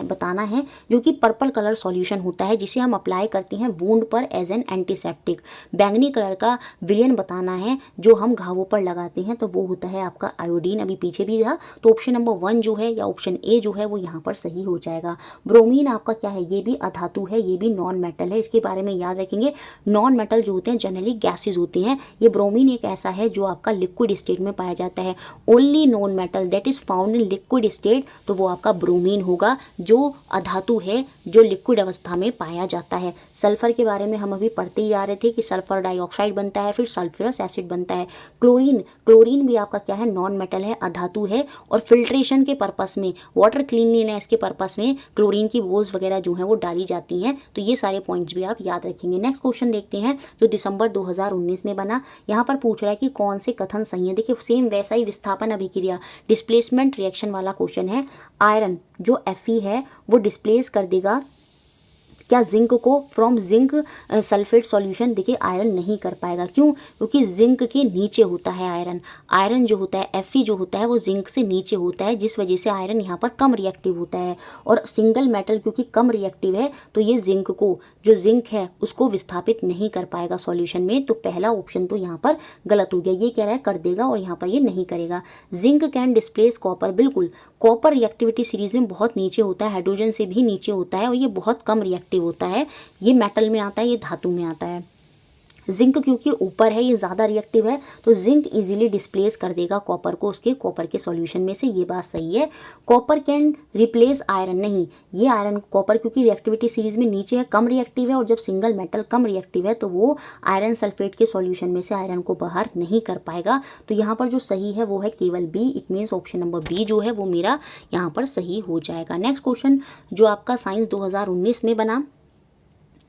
Speaker 1: बताना है जो कि पर्पल कलर सॉल्यूशन होता है, जिसे हम अप्लाई करते हैं वूंड पर एज एन एंटीसेप्टिक। बैंगनी कलर का विलियन बताना है जो हम घावों पर लगाते हैं, तो वो होता है आपका आयोडीन। अभी पीछे भी था, तो ऑप्शन नंबर 1 जो है या ऑप्शन ए जो है वो यहाँ पर सही हो जाएगा। ब्रोमीन आपका क्या है, ये भी अधातु है, ये भी नॉन मेटल है। इसके बारे में याद रखेंगे, नॉन मेटल जो होते हैं जनरली गैसेज होते हैं, ये ब्रोमीन एक ऐसा है जो आपका लिक्विड स्टेट में पाया जाता है। Only non metal that is found in liquid state, तो वो आपका ब्रोमीन होगा जो अधातु है जो लिक्विड अवस्था में पाया जाता है। सल्फर के बारे में हम अभी पढ़ते ही आ रहे थे कि सल्फर डाइऑक्साइड बनता है, फिर सल्फ्यूरस एसिड बनता है। क्लोरीन भी आपका क्या है, नॉन मेटल है, अधातु है। और फिल्ट्रेशन के पर्पस में, वाटर क्लीनलीनेस के पर्पस में क्लोरीन की बोल्स वगैरह जो हैं वो डाली जाती हैं। तो ये सारे पॉइंट्स भी आप याद रखेंगे। नेक्स्ट क्वेश्चन देखते हैं जो दिसंबर 2019 में बना। यहाँ पर पूछ रहा है कि कौन से कथन सही है। देखिए सेम वैसा ही विस्थापन अभिक्रिया डिस्प्लेसमेंट रिएक्शन वाला क्वेश्चन है। आयरन जो Fe है वो डिस्प्लेस कर देगा क्या जिंक को फ्रॉम जिंक सल्फेट सॉल्यूशन देखिए आयरन नहीं कर पाएगा। क्यों? क्योंकि जिंक के नीचे होता है आयरन। आयरन जो होता है Fe जो होता है वो जिंक से नीचे होता है, जिस वजह से आयरन यहाँ पर कम रिएक्टिव होता है। और सिंगल मेटल क्योंकि कम रिएक्टिव है तो ये जिंक को, जो जिंक है उसको विस्थापित नहीं कर पाएगा सॉल्यूशन में। तो पहला ऑप्शन तो यहाँ पर गलत हो गया। ये कह रहा है कर देगा और यहाँ पर ये नहीं करेगा। जिंक कैन डिस्प्लेस कॉपर, बिल्कुल कॉपर रिएक्टिविटी सीरीज में बहुत नीचे होता है, हाइड्रोजन से भी नीचे होता है और ये बहुत कम रिएक्टिव होता है। ये मेटल में आता है, ये धातु में आता है। जिंक क्योंकि ऊपर है, ये ज़्यादा रिएक्टिव है, तो जिंक इजीली डिस्प्लेस कर देगा कॉपर को उसके कॉपर के सॉल्यूशन में से। ये बात सही है। कॉपर कैन रिप्लेस आयरन, नहीं, ये आयरन कॉपर क्योंकि रिएक्टिविटी सीरीज में नीचे है, कम रिएक्टिव है, और जब सिंगल मेटल कम रिएक्टिव है तो वो आयरन सल्फेट के सॉल्यूशन में से आयरन को बाहर नहीं कर पाएगा। तो यहाँ पर जो सही है वो है केवल B. It means option number B जो है वो मेरा यहाँ पर सही हो जाएगा। नेक्स्ट क्वेश्चन जो आपका साइंस 2019 में बना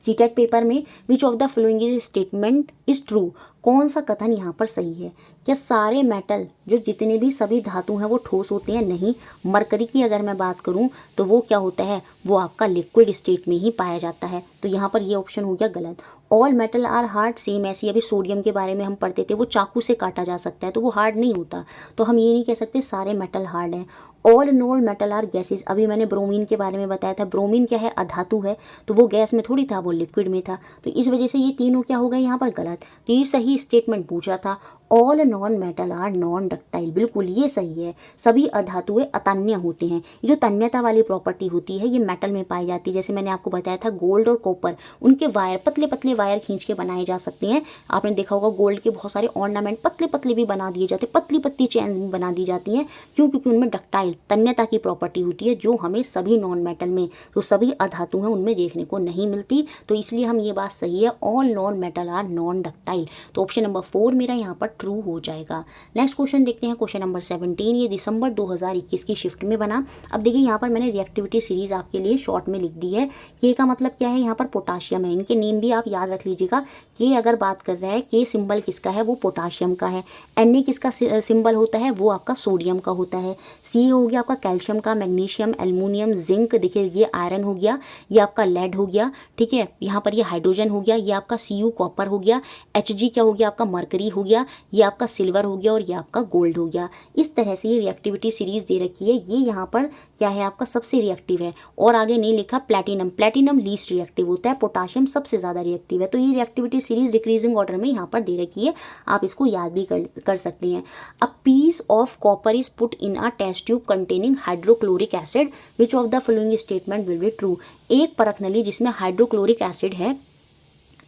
Speaker 1: सीटेट पेपर में, विच of the following is statement is true, कौन सा कथन यहाँ पर सही है? क्या सारे मेटल जो जितने भी सभी धातु हैं वो ठोस होते हैं? नहीं। मरकरी की अगर मैं बात करूँ तो वो क्या होता है, वो आपका लिक्विड स्टेट में ही पाया जाता है। तो यहाँ पर ये ऑप्शन हो गया गलत। All metal are hard, same ऐसी अभी सोडियम के बारे में हम पढ़ते थे, वो चाकू से काटा जा सकता है तो वो हार्ड नहीं होता। तो हम ये नहीं कह सकते सारे मेटल हार्ड हैं। All non metal are gases, अभी मैंने ब्रोमीन के बारे में बताया था, ब्रोमीन क्या है, अधातु है, तो वो गैस में थोड़ी था, वो लिक्विड में था। तो इस वजह से ये तीनों क्या हो गए यहाँ पर गलत। तो ये सही स्टेटमेंट पूछ रहा था। All non metal are non ductile, बिल्कुल ये सही है। सभी अधातुएं अतन्य होते हैं। ये जो तन्यता वाली प्रॉपर्टी होती है ये मेटल में पाई जाती है। जैसे मैंने आपको बताया था गोल्ड और कॉपर, उनके वायर पतले पतले वायर खींच के बनाए जा सकते हैं। आपने देखा होगा गोल्ड के बहुत सारे ऑर्नामेंट पतले पतले भी बना दिए जाते हैं, पतली पतली चेन्स भी बना दी जाती हैं। क्यों? क्योंकि उनमें डक्टाइल तन्यता की प्रॉपर्टी होती है, जो हमें सभी नॉन मेटल में, तो सभी अधातु हैं उनमें देखने को नहीं मिलती। तो इसलिए हम ये बात सही है, all non metal are non ductile. तो ऑप्शन नंबर 4 मेरा यहाँ पर ट्रू हो जाएगा। नेक्स्ट क्वेश्चन देखते हैं, क्वेश्चन नंबर 17। ये दिसंबर 2021 की शिफ्ट में बना। अब देखिए यहाँ पर मैंने रिएक्टिविटी सीरीज आपके लिए शॉर्ट में लिख दी है। के का मतलब क्या है, यहाँ पर पोटाशियम है। इनके नेम भी आप याद रख लीजिएगा। के अगर बात कर रहा है, के सिंबल किसका है, वो पोटाशियम का है। Na किसका सिंबल होता है, वो आपका सोडियम का होता है। सी हो गया आपका कैल्शियम का, मैग्नीशियम, एल्युमिनियम, जिंक, देखिए ये आयरन हो गया, ये आपका लेड हो गया, ठीक है। यहाँ पर ये हाइड्रोजन हो गया, ये आपका Cu कॉपर हो गया, Hg क्या हो गया आपका मरकरी हो गया, ये आपका सिल्वर हो गया और ये आपका गोल्ड हो गया। इस तरह से ये रिएक्टिविटी सीरीज दे रखी है। ये यहाँ पर क्या है आपका सबसे रिएक्टिव है, और आगे नहीं लिखा प्लैटिनम, प्लैटिनम लीस्ट रिएक्टिव होता है, पोटाशियम सबसे ज़्यादा रिएक्टिव है। तो ये रिएक्टिविटी सीरीज डिक्रीजिंग ऑर्डर में यहाँ पर दे रखी है, आप इसको याद भी कर सकते हैं। A piece of copper is put in a test tube containing hydrochloric acid, which of the following statement will be true. एक परख नली जिसमें हाइड्रोक्लोरिक एसिड है,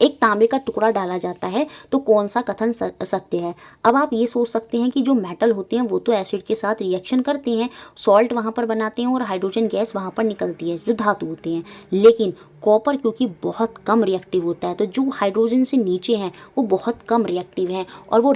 Speaker 1: एक तांबे का टुकड़ा डाला जाता है, तो कौन सा कथन सत्य है? अब आप ये सोच सकते हैं कि जो मेटल होते हैं वो तो एसिड के साथ रिएक्शन करते हैं, सॉल्ट वहाँ पर बनाते हैं और हाइड्रोजन गैस वहाँ पर निकलती है, जो धातु होते हैं। लेकिन कॉपर क्योंकि बहुत कम रिएक्टिव होता है, तो जो हाइड्रोजन से नीचे हैं वो बहुत कम रिएक्टिव हैं, और वो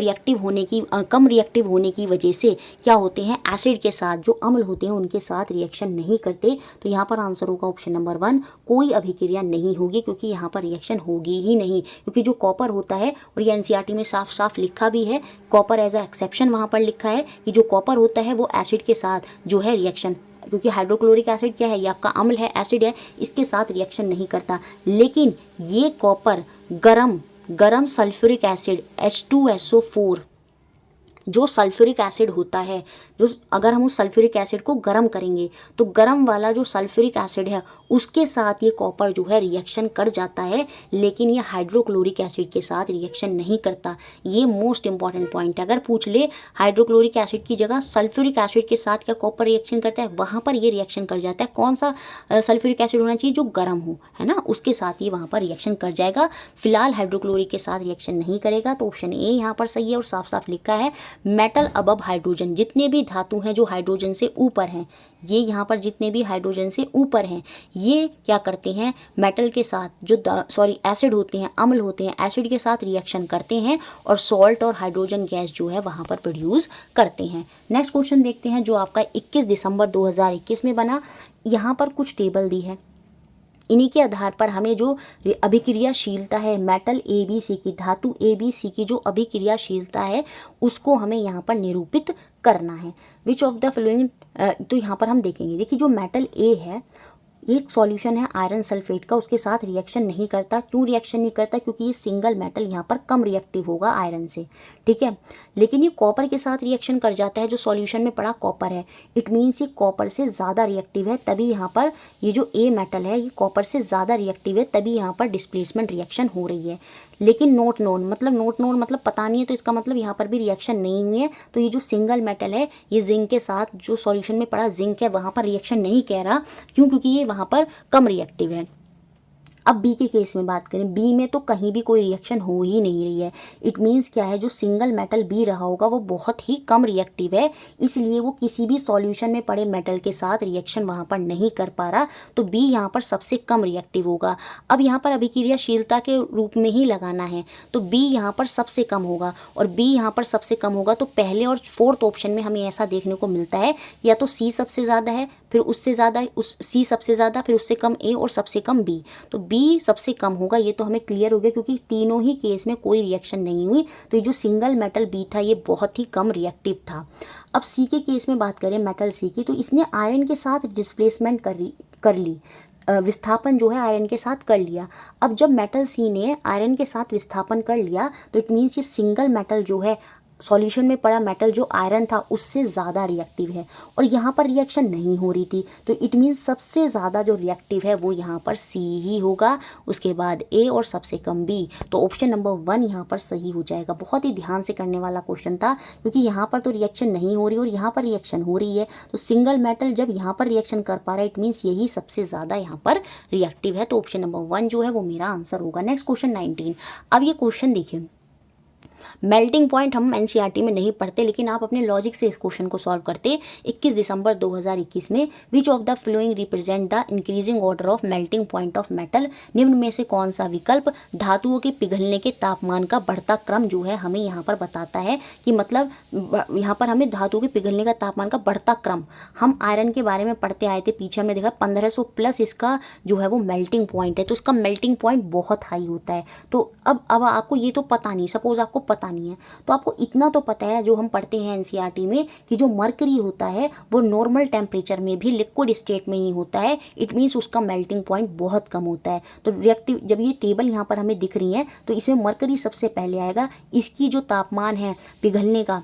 Speaker 1: कम रिएक्टिव होने की वजह से क्या होते हैं, एसिड के साथ, जो अम्ल होते हैं उनके साथ रिएक्शन नहीं करते। तो यहाँ पर आंसर होगा ऑप्शन नंबर 1, कोई अभिक्रिया नहीं होगी, क्योंकि यहाँ पर रिएक्शन होगी ही नहीं। क्योंकि जो कॉपर होता है, और ये एनसीईआरटी में साफ साफ लिखा भी है, कॉपर एज अ एक्सेप्शन वहाँ पर लिखा है कि जो कॉपर होता है वो एसिड के साथ जो है रिएक्शन, क्योंकि हाइड्रोक्लोरिक एसिड क्या है, ये आपका अम्ल है, एसिड है, इसके साथ रिएक्शन नहीं करता। लेकिन ये कॉपर गरम सल्फ्यूरिक एसिड H2SO4, जो सल्फ्यूरिक एसिड होता है, जो अगर हम उस सल्फ्यूरिक एसिड को गर्म करेंगे तो गर्म वाला जो सल्फ्यूरिक एसिड है उसके साथ ये कॉपर जो है रिएक्शन कर जाता है, लेकिन ये हाइड्रोक्लोरिक एसिड के साथ रिएक्शन नहीं करता। ये मोस्ट इंपॉर्टेंट पॉइंट है। अगर पूछ ले हाइड्रोक्लोरिक एसिड की जगह सल्फ्यूरिक एसिड के साथ क्या कॉपर रिएक्शन करता है, वहाँ पर ये रिएक्शन कर जाता है। कौन सा सल्फ्यूरिक एसिड होना चाहिए, जो गर्म हो, है ना, उसके साथ ये वहाँ पर रिएक्शन कर जाएगा। फिलहाल हाइड्रोक्लोरिक के साथ रिएक्शन नहीं करेगा। तो ऑप्शन ए यहाँ पर सही है, और साफ साफ लिखा है मेटल अबव हाइड्रोजन, जितने भी धातु हैं जो हाइड्रोजन से ऊपर हैं, ये यहाँ पर जितने भी हाइड्रोजन से ऊपर हैं, ये क्या करते हैं, मेटल के साथ जो एसिड होते हैं, अम्ल होते हैं, एसिड के साथ रिएक्शन करते हैं और सॉल्ट और हाइड्रोजन गैस जो है वहाँ पर प्रोड्यूस करते हैं। नेक्स्ट क्वेश्चन देखते हैं जो आपका 21 दिसंबर 2021 में बना। यहाँ पर कुछ टेबल दी है, इन्हीं के आधार पर हमें जो अभिक्रियाशीलता है मेटल ABC की, धातु ABC की जो अभिक्रियाशीलता है उसको हमें यहाँ पर निरूपित करना है। विच ऑफ द फॉलोइंग, तो यहाँ पर हम देखेंगे, देखिए जो मेटल A है एक सॉल्यूशन है आयरन सल्फेट का, उसके साथ रिएक्शन नहीं करता। क्यों रिएक्शन नहीं करता? क्योंकि ये सिंगल मेटल यहाँ पर कम रिएक्टिव होगा आयरन से, ठीक है। लेकिन ये कॉपर के साथ रिएक्शन कर जाता है, जो सॉल्यूशन में पड़ा कॉपर है। इट मीन्स ये कॉपर से ज़्यादा रिएक्टिव है, तभी यहाँ पर ये जो ए मेटल है ये कॉपर से ज़्यादा रिएक्टिव है, तभी यहाँ पर डिस्प्लेसमेंट रिएक्शन हो रही है। लेकिन नोट नोन मतलब पता नहीं है, तो इसका मतलब यहाँ पर भी रिएक्शन नहीं हुई है। तो ये जो सिंगल मेटल है ये जिंक के साथ, जो सॉल्यूशन में पड़ा जिंक है वहाँ पर रिएक्शन नहीं कह रहा। क्यों? क्योंकि ये वहाँ पर कम रिएक्टिव है। अब बी के केस में बात करें, बी में तो कहीं भी कोई रिएक्शन हो ही नहीं रही है। इट मीन्स क्या है, जो सिंगल मेटल बी रहा होगा वो बहुत ही कम रिएक्टिव है, इसलिए वो किसी भी सॉल्यूशन में पड़े मेटल के साथ रिएक्शन वहाँ पर नहीं कर पा रहा। तो बी यहाँ पर सबसे कम रिएक्टिव होगा। अब यहाँ पर अभिक्रियाशीलता के रूप में ही लगाना है, तो बी यहाँ पर सबसे कम होगा। और बी यहाँ पर सबसे कम होगा तो पहले और फोर्थ ऑप्शन में हमें ऐसा देखने को मिलता है, या तो सी सबसे ज़्यादा है, फिर उससे ज़्यादा उस सी सबसे ज़्यादा, फिर उससे कम ए और सबसे कम बी। तो बी सबसे कम होगा, ये तो हमें क्लियर हो गया, क्योंकि तीनों ही केस में कोई रिएक्शन नहीं हुई। तो ये जो सिंगल मेटल बी था ये बहुत ही कम रिएक्टिव था। अब सी के केस में बात करें मेटल सी की, तो इसने आयरन के साथ डिस्प्लेसमेंट कर ली, विस्थापन जो है आयरन के साथ कर लिया। अब जब मेटल सी ने आयरन के साथ विस्थापन कर लिया तो इट मीन्स ये सिंगल मेटल जो है, सॉल्यूशन में पड़ा मेटल जो आयरन था उससे ज़्यादा रिएक्टिव है, और यहाँ पर रिएक्शन नहीं हो रही थी। तो इट मीन्स सबसे ज़्यादा जो रिएक्टिव है वो यहाँ पर सी ही होगा, उसके बाद ए और सबसे कम बी। तो ऑप्शन नंबर 1 यहाँ पर सही हो जाएगा। बहुत ही ध्यान से करने वाला क्वेश्चन था, क्योंकि यहाँ पर तो रिएक्शन नहीं हो रही और यहाँ पर रिएक्शन हो रही है। तो सिंगल मेटल जब यहाँ पर रिएक्शन कर पा रहा है इट मीन्स यही सबसे ज़्यादा यहाँ पर रिएक्टिव है। तो ऑप्शन नंबर 1 जो है वो मेरा आंसर होगा। Next question 19। अब ये क्वेश्चन देखिए, मेल्टिंग पॉइंट हम एनसीईआरटी में नहीं पढ़ते, लेकिन आप अपने लॉजिक से इस क्वेश्चन को सॉल्व करते। 21 दिसंबर 2021 में विच of the flowing represent the increasing order of melting point of metal, निम्न में से कौन सा विकल्प धातुओं के पिघलने के तापमान का बढ़ता क्रम जो है हमें यहाँ पर बताता है, कि मतलब यहाँ पर हमें धातुओं के पिघलने का तापमान का बढ़ता क्रम। हम आयरन के बारे में पढ़ते आए थे, पीछे हमने देखा 1500 प्लस इसका जो है वो मेल्टिंग पॉइंट है, तो इसका मेल्टिंग पॉइंट बहुत हाई होता है। तो अब आपको ये तो पता नहीं, सपोज आपको पता नहीं है, तो आपको इतना तो पता है जो हम पढ़ते हैं एनसीईआरटी में, कि जो मरकरी होता है वो नॉर्मल टेम्परेचर में भी लिक्विड स्टेट में ही होता है। इट मीन्स उसका मेल्टिंग पॉइंट बहुत कम होता है। तो रिएक्टिव, जब ये टेबल यहाँ पर हमें दिख रही है तो इसमें मरकरी सबसे पहले आएगा। इसकी जो तापमान है पिघलने का,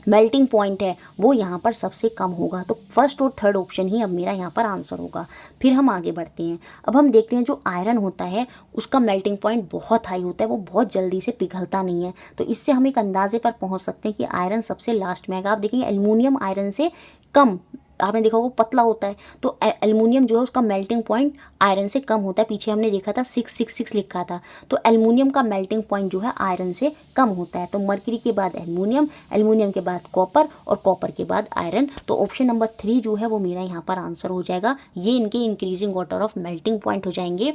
Speaker 1: मेल्टिंग पॉइंट है, वो यहाँ पर सबसे कम होगा। तो फर्स्ट और थर्ड ऑप्शन ही अब मेरा यहाँ पर आंसर होगा। फिर हम आगे बढ़ते हैं। अब हम देखते हैं जो आयरन होता है उसका मेल्टिंग पॉइंट बहुत हाई होता है, वो बहुत जल्दी से पिघलता नहीं है। तो इससे हम एक अंदाजे पर पहुँच सकते हैं कि आयरन सबसे लास्ट में आएगा। आप देखेंगे एल्युमिनियम आयरन से कम, आपने देखा वो पतला होता है, तो एल्युमिनियम जो है उसका मेल्टिंग पॉइंट आयरन से कम होता है। पीछे हमने देखा था 666 लिखा था, तो एल्युमिनियम का मेल्टिंग पॉइंट जो है आयरन से कम होता है। तो मरकरी के बाद एल्युमिनियम, एल्युमिनियम के बाद कॉपर और कॉपर के बाद आयरन। तो ऑप्शन नंबर 3 जो है वो मेरा यहाँ पर आंसर हो जाएगा। ये इनके increasing order of melting point हो जाएंगे।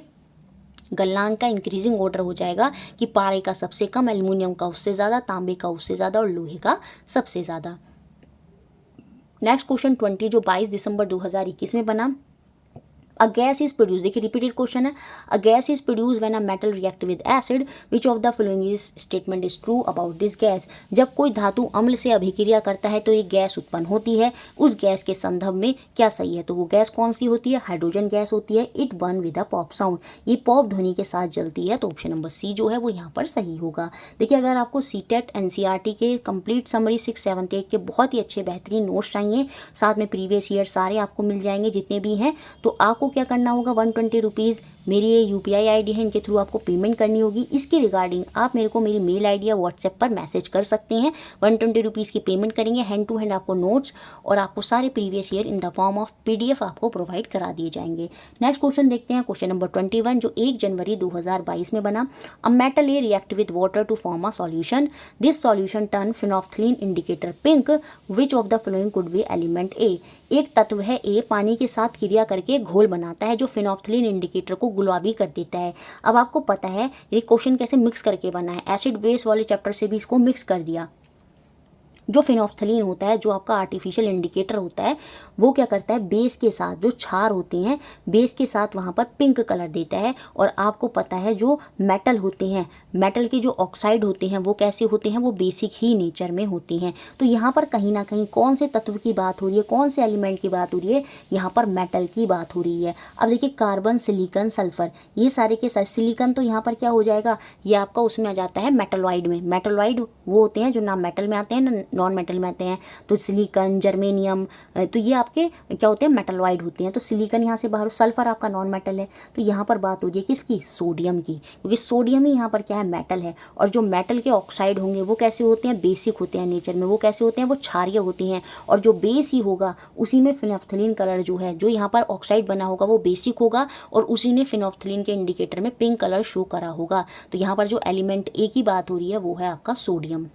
Speaker 1: गलनांक का इंक्रीजिंग ऑर्डर हो जाएगा कि पारे का सबसे कम, एल्युमिनियम का उससे ज़्यादा, तांबे का उससे ज़्यादा और लोहे का सबसे ज़्यादा। नेक्स्ट क्वेश्चन 20 जो 22 दिसंबर 2021 में बना। A gas is produced, देखिए रिपीटेड क्वेश्चन है। A gas is produced when a metal react with acid. Which of the following is statement is true about this gas? जब कोई धातु अम्ल से अभिक्रिया करता है तो ये गैस उत्पन्न होती है। उस गैस के संदर्भ में क्या सही है? तो वो गैस कौन सी होती है? हाइड्रोजन गैस होती है। It burn with a pop sound, ये पॉप ध्वनि के साथ जलती है। तो ऑप्शन नंबर सी जो है वो यहाँ पर सही होगा। देखिए अगर आपको सीटेट एनसीईआरटी के कंप्लीट समरी 6, 7, 8 के बहुत ही अच्छे बेहतरीन नोट्स चाहिए, साथ में प्रीवियस ईयर सारे आपको मिल जाएंगे जितने भी हैं, तो आपको क्या करना होगा, 120 रुपीज़ मेरी ये यूपीआई आईडी है, इनके थ्रू आपको पेमेंट करनी होगी। इसके रिगार्डिंग आप मेरे को मेरी मेल आईडी या व्हाट्सएप पर मैसेज कर सकते हैं। 120 रुपीज़ की पेमेंट करेंगे, हैंड टू हैंड आपको नोट्स और आपको सारे previous year in the form of PDF आपको प्रोवाइड करा दिए जाएंगे। नेक्स्ट क्वेश्चन देखते हैं, क्वेश्चन नंबर 21 जो 1 जनवरी 2022 में बना। A metal A react with water to form a solution, this solution turn phenolphthalein indicator pink, which of the following could be element A? एक तत्व है ए, पानी के साथ क्रिया करके घोल बनाता है जो फिनोल्फ्थलीन इंडिकेटर को गुलाबी कर देता है। अब आपको पता है ये क्वेश्चन कैसे मिक्स करके बना है, एसिड बेस वाले चैप्टर से भी इसको मिक्स कर दिया। जो फिनोल्फ्थलीन होता है, जो आपका आर्टिफिशियल इंडिकेटर होता है, वो क्या करता है, बेस के साथ जो क्षार होते हैं, बेस के साथ वहाँ पर पिंक कलर देता है। और आपको पता है जो मेटल होते हैं, मेटल के जो ऑक्साइड होते हैं वो कैसे होते हैं, वो बेसिक ही नेचर में होते हैं। तो यहाँ पर कहीं ना कहीं कौन से तत्व की बात हो रही है, कौन से एलिमेंट की बात हो रही है, यहाँ पर मेटल की बात हो रही है। अब देखिए कार्बन, सिलिकॉन, सल्फर, ये सारे के सारे, सिलिकॉन तो यहाँ पर क्या हो जाएगा, ये आपका उसमें आ जाता है मेटलॉइड में। मेटलॉइड वो होते हैं जो ना मेटल में आते हैं ना नॉन मेटल में आते हैं। तो सिलिकॉन, जर्मेनियम, तो ये आपके क्या होते हैं, मेटलॉइड होते हैं। तो सिलिकॉन यहाँ से बाहर, सल्फर आपका नॉन मेटल है। तो यहाँ पर बात हो रही है किसकी, सोडियम की, क्योंकि सोडियम ही यहाँ पर क्या है, मेटल है। और जो मेटल के ऑक्साइड होंगे वो कैसे होते हैं, बेसिक होते हैं नेचर में। वो कैसे होते हैं, वो क्षारीय होती हैं। और जो बेस ही होगा उसी में फिनोल्फ्थलीन कलर जो है, जो यहाँ पर ऑक्साइड बना होगा वो बेसिक होगा, और उसी ने फिनोल्फ्थलीन के इंडिकेटर में पिंक कलर शो करा होगा। तो यहाँ पर जो एलिमेंट ए की बात हो रही है वो है आपका सोडियम।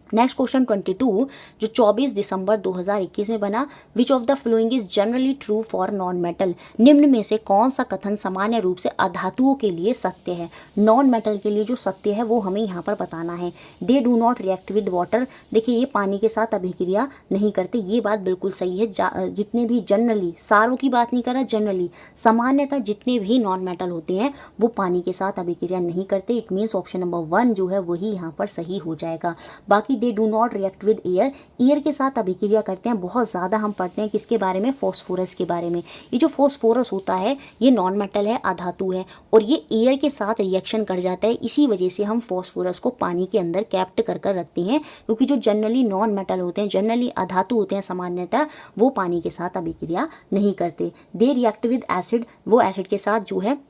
Speaker 1: नेक्स्ट क्वेश्चन 22 जो 24 दिसंबर 2021 में बना, which of the following is generally true for non metal. निम्न में से कौन सा कथन सामान्य रूप से अधातुओं के लिए सत्य है। नॉन मेटल के लिए जो सत्य है वो हमें यहाँ पर बताना है। They do not react with water, देखिए ये पानी के साथ अभिक्रिया नहीं करते, ये बात बिल्कुल सही है। जितने भी जनरली, सारों की बात नहीं कर रहा, जनरली सामान्यतः जितने भी नॉन मेटल होते हैं वो पानी के साथ अभिक्रिया नहीं करते। इट मीन्स ऑप्शन नंबर 1 जो है वही यहाँ पर सही हो जाएगा। बाकी they do not react with air, air के साथ अभिक्रिया करते हैं। बहुत ज़्यादा हम पढ़ते हैं किसके बारे में, फॉस्फोरस के बारे में। ये जो फॉस्फोरस होता है ये नॉन मेटल है, अधातु है, और ये एयर के साथ रिएक्शन कर जाता है। इसी वजह से हम फॉस्फोरस को पानी के अंदर कैप्ट कर कर रखते हैं, क्योंकि जो जनरली नॉन मेटल होते हैं, जनरली अधातु होते हैं सामान्यतः, वो पानी के साथ अभिक्रिया नहीं करते। दे रिएक्ट विद एसिड, वो एसिड के साथ जो है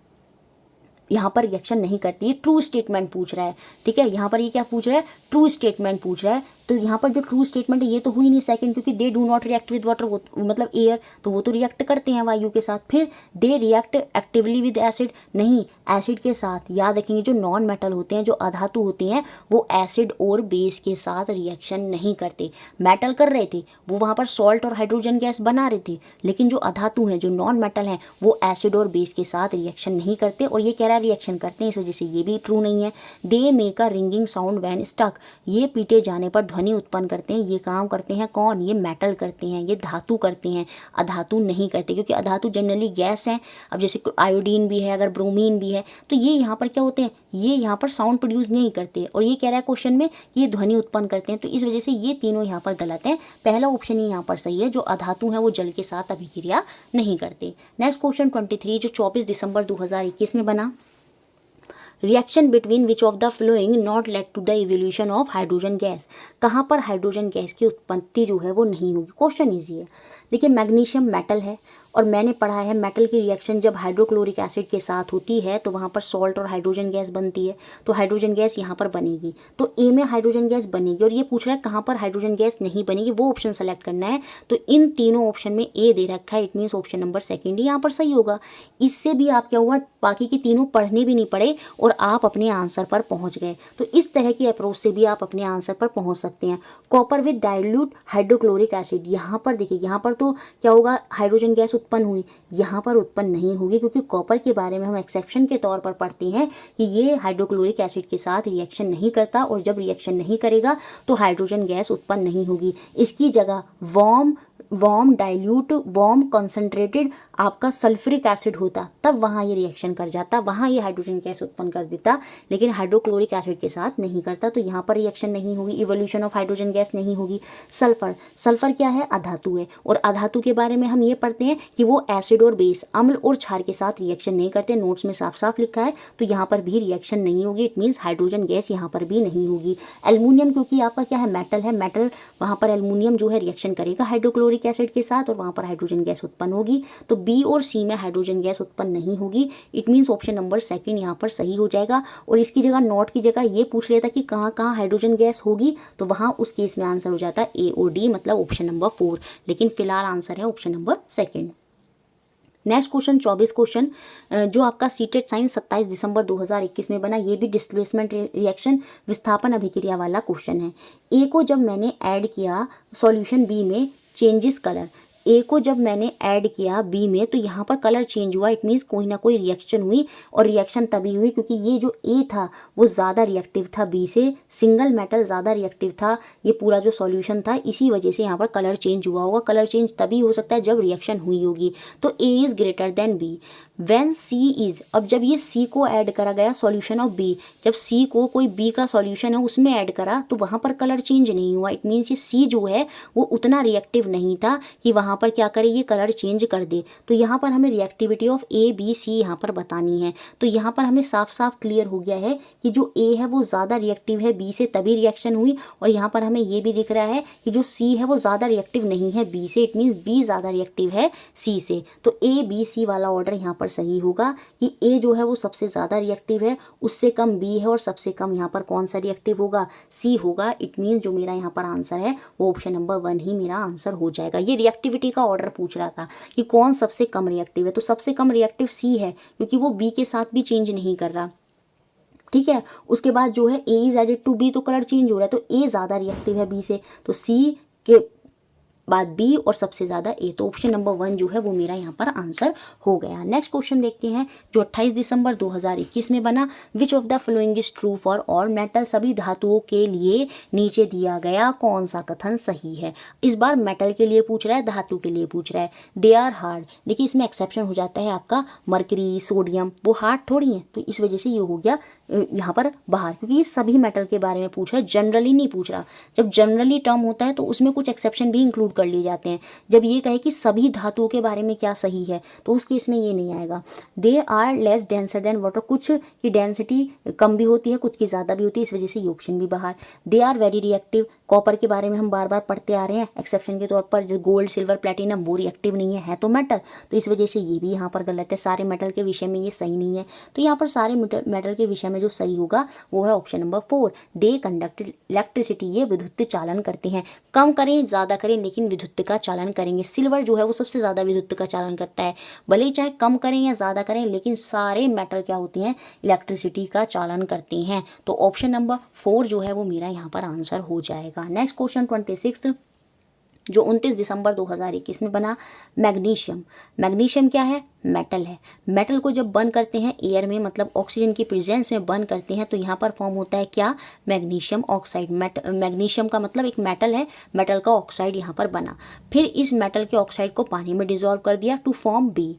Speaker 1: यहाँ पर रिएक्शन नहीं करती है। ट्रू स्टेटमेंट पूछ रहा है, ठीक है, यहाँ पर ये क्या पूछ रहा है, ट्रू स्टेटमेंट पूछ रहा है। तो यहाँ पर जो ट्रू स्टेटमेंट है ये तो हुई नहीं सेकंड, क्योंकि they do not react with water, मतलब एयर, तो वो तो रिएक्ट करते हैं वायु के साथ। फिर they react actively with acid, नहीं, एसिड के साथ। याद रखेंगे जो नॉन मेटल होते हैं, जो अधातु होते हैं, वो एसिड और बेस के साथ रिएक्शन नहीं करते। मेटल कर रहे थे, वो वहाँ पर सॉल्ट और हाइड्रोजन गैस बना रहे थे, लेकिन जो अधातु हैं, जो नॉन मेटल हैं, वो एसिड और बेस के साथ रिएक्शन नहीं करते। और ये कह रहा है रिएक्शन करते हैं, इस वजह से ये भी ट्रू नहीं है। They make a ringing sound when struck, ये पीटे जाने पर ध्वनि उत्पन्न करते हैं। ये काम करते हैं कौन, ये मेटल करते हैं, ये धातु करते हैं, अधातु नहीं करते, क्योंकि अधातु जनरली गैस हैं। अब जैसे आयोडीन भी है, अगर ब्रोमीन भी है, तो ये यहाँ पर क्या होते हैं, ये यहाँ पर साउंड प्रोड्यूस नहीं करते। और ये कह रहा है क्वेश्चन में कि ये ध्वनि उत्पन्न करते हैं, तो इस वजह से ये तीनों यहाँ पर गलत हैं। पहला ऑप्शन ही यहाँ पर सही है, जो अधातु हैं वो जल के साथ अभिक्रिया नहीं करते। नेक्स्ट क्वेश्चन 23 जो 24 दिसंबर 2021 में बना, reaction between which of the following not lead to the evolution of hydrogen gas, कहाँ पर हाइड्रोजन गैस की उत्पत्ति जो है वो नहीं होगी। क्वेश्चन ईजी है। देखिए मैग्नीशियम मेटल है, और मैंने पढ़ा है मेटल की रिएक्शन जब हाइड्रोक्लोरिक एसिड के साथ होती है तो वहाँ पर सॉल्ट और हाइड्रोजन गैस बनती है, तो हाइड्रोजन गैस यहाँ पर बनेगी। तो ए में हाइड्रोजन गैस बनेगी, और ये पूछ रहा है कहाँ पर हाइड्रोजन गैस नहीं बनेगी, वो ऑप्शन सेलेक्ट करना है। तो इन तीनों ऑप्शन में ए दे रखा है, it means option number second ही यहाँ पर सही होगा। इससे भी आप क्या हुआ, बाकी की तीनों पढ़ने भी नहीं पड़े और आप अपने आंसर पर पहुँच गए। तो इस तरह की अप्रोच से भी आप अपने आंसर पर पहुँच सकते हैं। Copper with dilute hydrochloric acid, यहाँ पर देखिए, यहाँ पर तो क्या होगा, हाइड्रोजन गैस उत्पन्न हुई, यहाँ पर उत्पन्न नहीं होगी, क्योंकि कॉपर के बारे में हम एक्सेप्शन के तौर पर पढ़ते हैं कि ये हाइड्रोक्लोरिक एसिड के साथ रिएक्शन नहीं करता, और जब रिएक्शन नहीं करेगा तो हाइड्रोजन गैस उत्पन्न नहीं होगी। इसकी जगह वार्म डाइल्यूट, वार्म कंसनट्रेटेड आपका सल्फ्यूरिक एसिड होता, तब वहाँ ये रिएक्शन कर जाता, वहाँ ये हाइड्रोजन गैस उत्पन्न कर देता, लेकिन हाइड्रोक्लोरिक एसिड के साथ नहीं करता, तो यहाँ पर रिएक्शन नहीं होगी, इवोल्यूशन ऑफ हाइड्रोजन गैस नहीं होगी। सल्फर क्या है, अधातु है, और अधातु के बारे में हम ये पढ़ते हैं कि वो एसिड और बेस, अम्ल और क्षार के साथ रिएक्शन नहीं करते, नोट्स में साफ साफ लिखा है, तो यहाँ पर भी रिएक्शन नहीं होगी, इट मीन्स हाइड्रोजन गैस यहाँ पर भी नहीं होगी। एल्युमिनियम क्योंकि आपका क्या है, मेटल है, मेटल वहाँ पर एल्युमिनियम जो है रिएक्शन करेगा हाइड्रोक्लोरिक एसिड के साथ, और वहाँ पर हाइड्रोजन गैस उत्पन्न होगी। तो बी और सी में हाइड्रोजन गैस उत्पन्न नहीं होगी, it means option number second यहाँ पर सही हो जाएगा। और इसकी जगह नॉट की जगह ये पूछ लेता कि कहाँ कहाँ हाइड्रोजन गैस होगी, तो वहाँ उस केस में आंसर हो जाता है ए और डी, मतलब ऑप्शन नंबर 4, लेकिन फिलहाल आंसर है option number second. Next question 24 question जो आपका सीटेट साइंस 27 दिसंबर 2021 में बना, ये भी डिस्प्लेसमेंट रिएक्शन विस्थापन अभिक्रिया वाला क्वेश्चन है। ए को जब मैंने ऐड किया सॉल्यूशन बी में, चेंजेस कलर, ए को जब मैंने ऐड किया बी में तो यहाँ पर कलर चेंज हुआ, इट मीन्स कोई ना कोई रिएक्शन हुई, और रिएक्शन तभी हुई क्योंकि ये जो ए था वो ज़्यादा रिएक्टिव था बी से, सिंगल मेटल ज़्यादा रिएक्टिव था, ये पूरा जो सॉल्यूशन था, इसी वजह से यहाँ पर कलर चेंज हुआ होगा। कलर चेंज तभी हो सकता है जब रिएक्शन हुई होगी। तो A is greater than B when C is, अब जब ये सी को ऐड करा गया सॉल्यूशन ऑफ बी, जब सी को कोई बी का सॉल्यूशन है उसमें ऐड करा तो वहाँ पर कलर चेंज नहीं हुआ, इट मीन्स ये सी जो है वो उतना रिएक्टिव नहीं था कि वहाँ पर क्या करे, ये कलर चेंज कर दे। तो यहाँ पर हमें reactivity of A B C यहाँ पर बतानी है। तो यहाँ पर हमें साफ साफ क्लियर हो गया है कि जो ए है वो ज़्यादा रिएक्टिव है बी से, तभी रिएक्शन हुई, और यहाँ पर हमें ये भी दिख रहा है कि जो सी है वो ज़्यादा रिएक्टिव नहीं है बी से, इट मीन्स बी ज़्यादा रिएक्टिव है सी से। तो ए बी सी वाला ऑर्डर यहाँ पर सही होगा कि ए जो है वो सबसे ज़्यादा रिएक्टिव है, उससे कम बी है, और सबसे कम यहाँ पर कौन सा रिएक्टिव होगा, सी होगा। इट मीन्स जो मेरा यहाँ पर आंसर है वो ऑप्शन नंबर 1 ही मेरा आंसर हो जाएगा। ये रिएक्टिविटी का ऑर्डर पूछ रहा था कि कौन सबसे कम रिएक्टिव है, तो सबसे कम रिएक्टिव सी है क्योंकि वो बी के साथ भी चेंज नहीं कर रहा। ठीक है, उसके बाद जो है ए इज एडेड टू बी, तो कलर चेंज हो रहा है, तो ए ज़्यादा रिएक्टिव है बी से, तो सी के बाद बी और सबसे ज़्यादा ए, तो ऑप्शन नंबर 1 जो है वो मेरा यहाँ पर आंसर हो गया। नेक्स्ट क्वेश्चन देखते हैं जो 28 दिसंबर 2021 में बना। Which of the following is true for all metal, सभी धातुओं के लिए नीचे दिया गया कौन सा कथन सही है। इस बार मेटल के लिए पूछ रहा है, धातु के लिए पूछ रहा है। दे आर हार्ड, देखिए इसमें एक्सेप्शन हो जाता है आपका मरकरी सोडियम, वो हार्ड थोड़ी है, तो इस वजह से ये हो गया यहाँ पर बाहर, क्योंकि ये सभी मेटल के बारे में पूछ रहा है, जनरली नहीं पूछ रहा। जब जनरली टर्म होता है तो उसमें कुछ एक्सेप्शन भी इंक्लूड कर लिए जाते हैं। जब ये कहे कि सभी धातुओं के बारे में क्या सही है तो उस केस में ये नहीं आएगा। They are less denser than water, कुछ की डेंसिटी कम भी होती है, कुछ की ज़्यादा भी होती है, इस वजह से ये ऑप्शन भी बाहर। They are very reactive, copper के बारे में हम बार बार पढ़ते आ रहे हैं एक्सेप्शन के तौर पर, जो गोल्ड सिल्वर प्लेटिनम वो रिएक्टिव नहीं है तो मेटल, तो इस वजह से ये भी यहाँ पर गलत है। सारे मेटल के विषय में ये सही नहीं है, तो यहाँ पर सारे मेटल के विषय में जो सही होगा वो है option number 4। They conduct electricity, ये विद्युत चालन करते हैं, कम करें ज़्यादा करें लेकिन विद्युत का चालन करेंगे। सिल्वर जो है वो सबसे ज़्यादा विद्युत का चालन करता है, भले ही चाहे कम करें या ज़्यादा करें, लेकिन सारे मेटल क्या होते हैं, इलेक्ट्रिसिटी का चालन करते हैं। तो ऑप्शन नंबर 4 जो है वो मेरा यहाँ पर आंसर हो जाएगा। नेक्स्ट क्वेश्चन 26 जो 29 दिसंबर 2021 में बना। मैग्नीशियम, मैग्नीशियम क्या है, मेटल है। मेटल को जब बर्न करते हैं एयर में, मतलब ऑक्सीजन की प्रेजेंस में बर्न करते हैं, तो यहाँ पर फॉर्म होता है क्या, मैग्नीशियम ऑक्साइड। मैग्नीशियम का मतलब एक मेटल है, मेटल का ऑक्साइड यहाँ पर बना। फिर इस मेटल के ऑक्साइड को पानी में डिजोल्व कर दिया टू फॉर्म बी।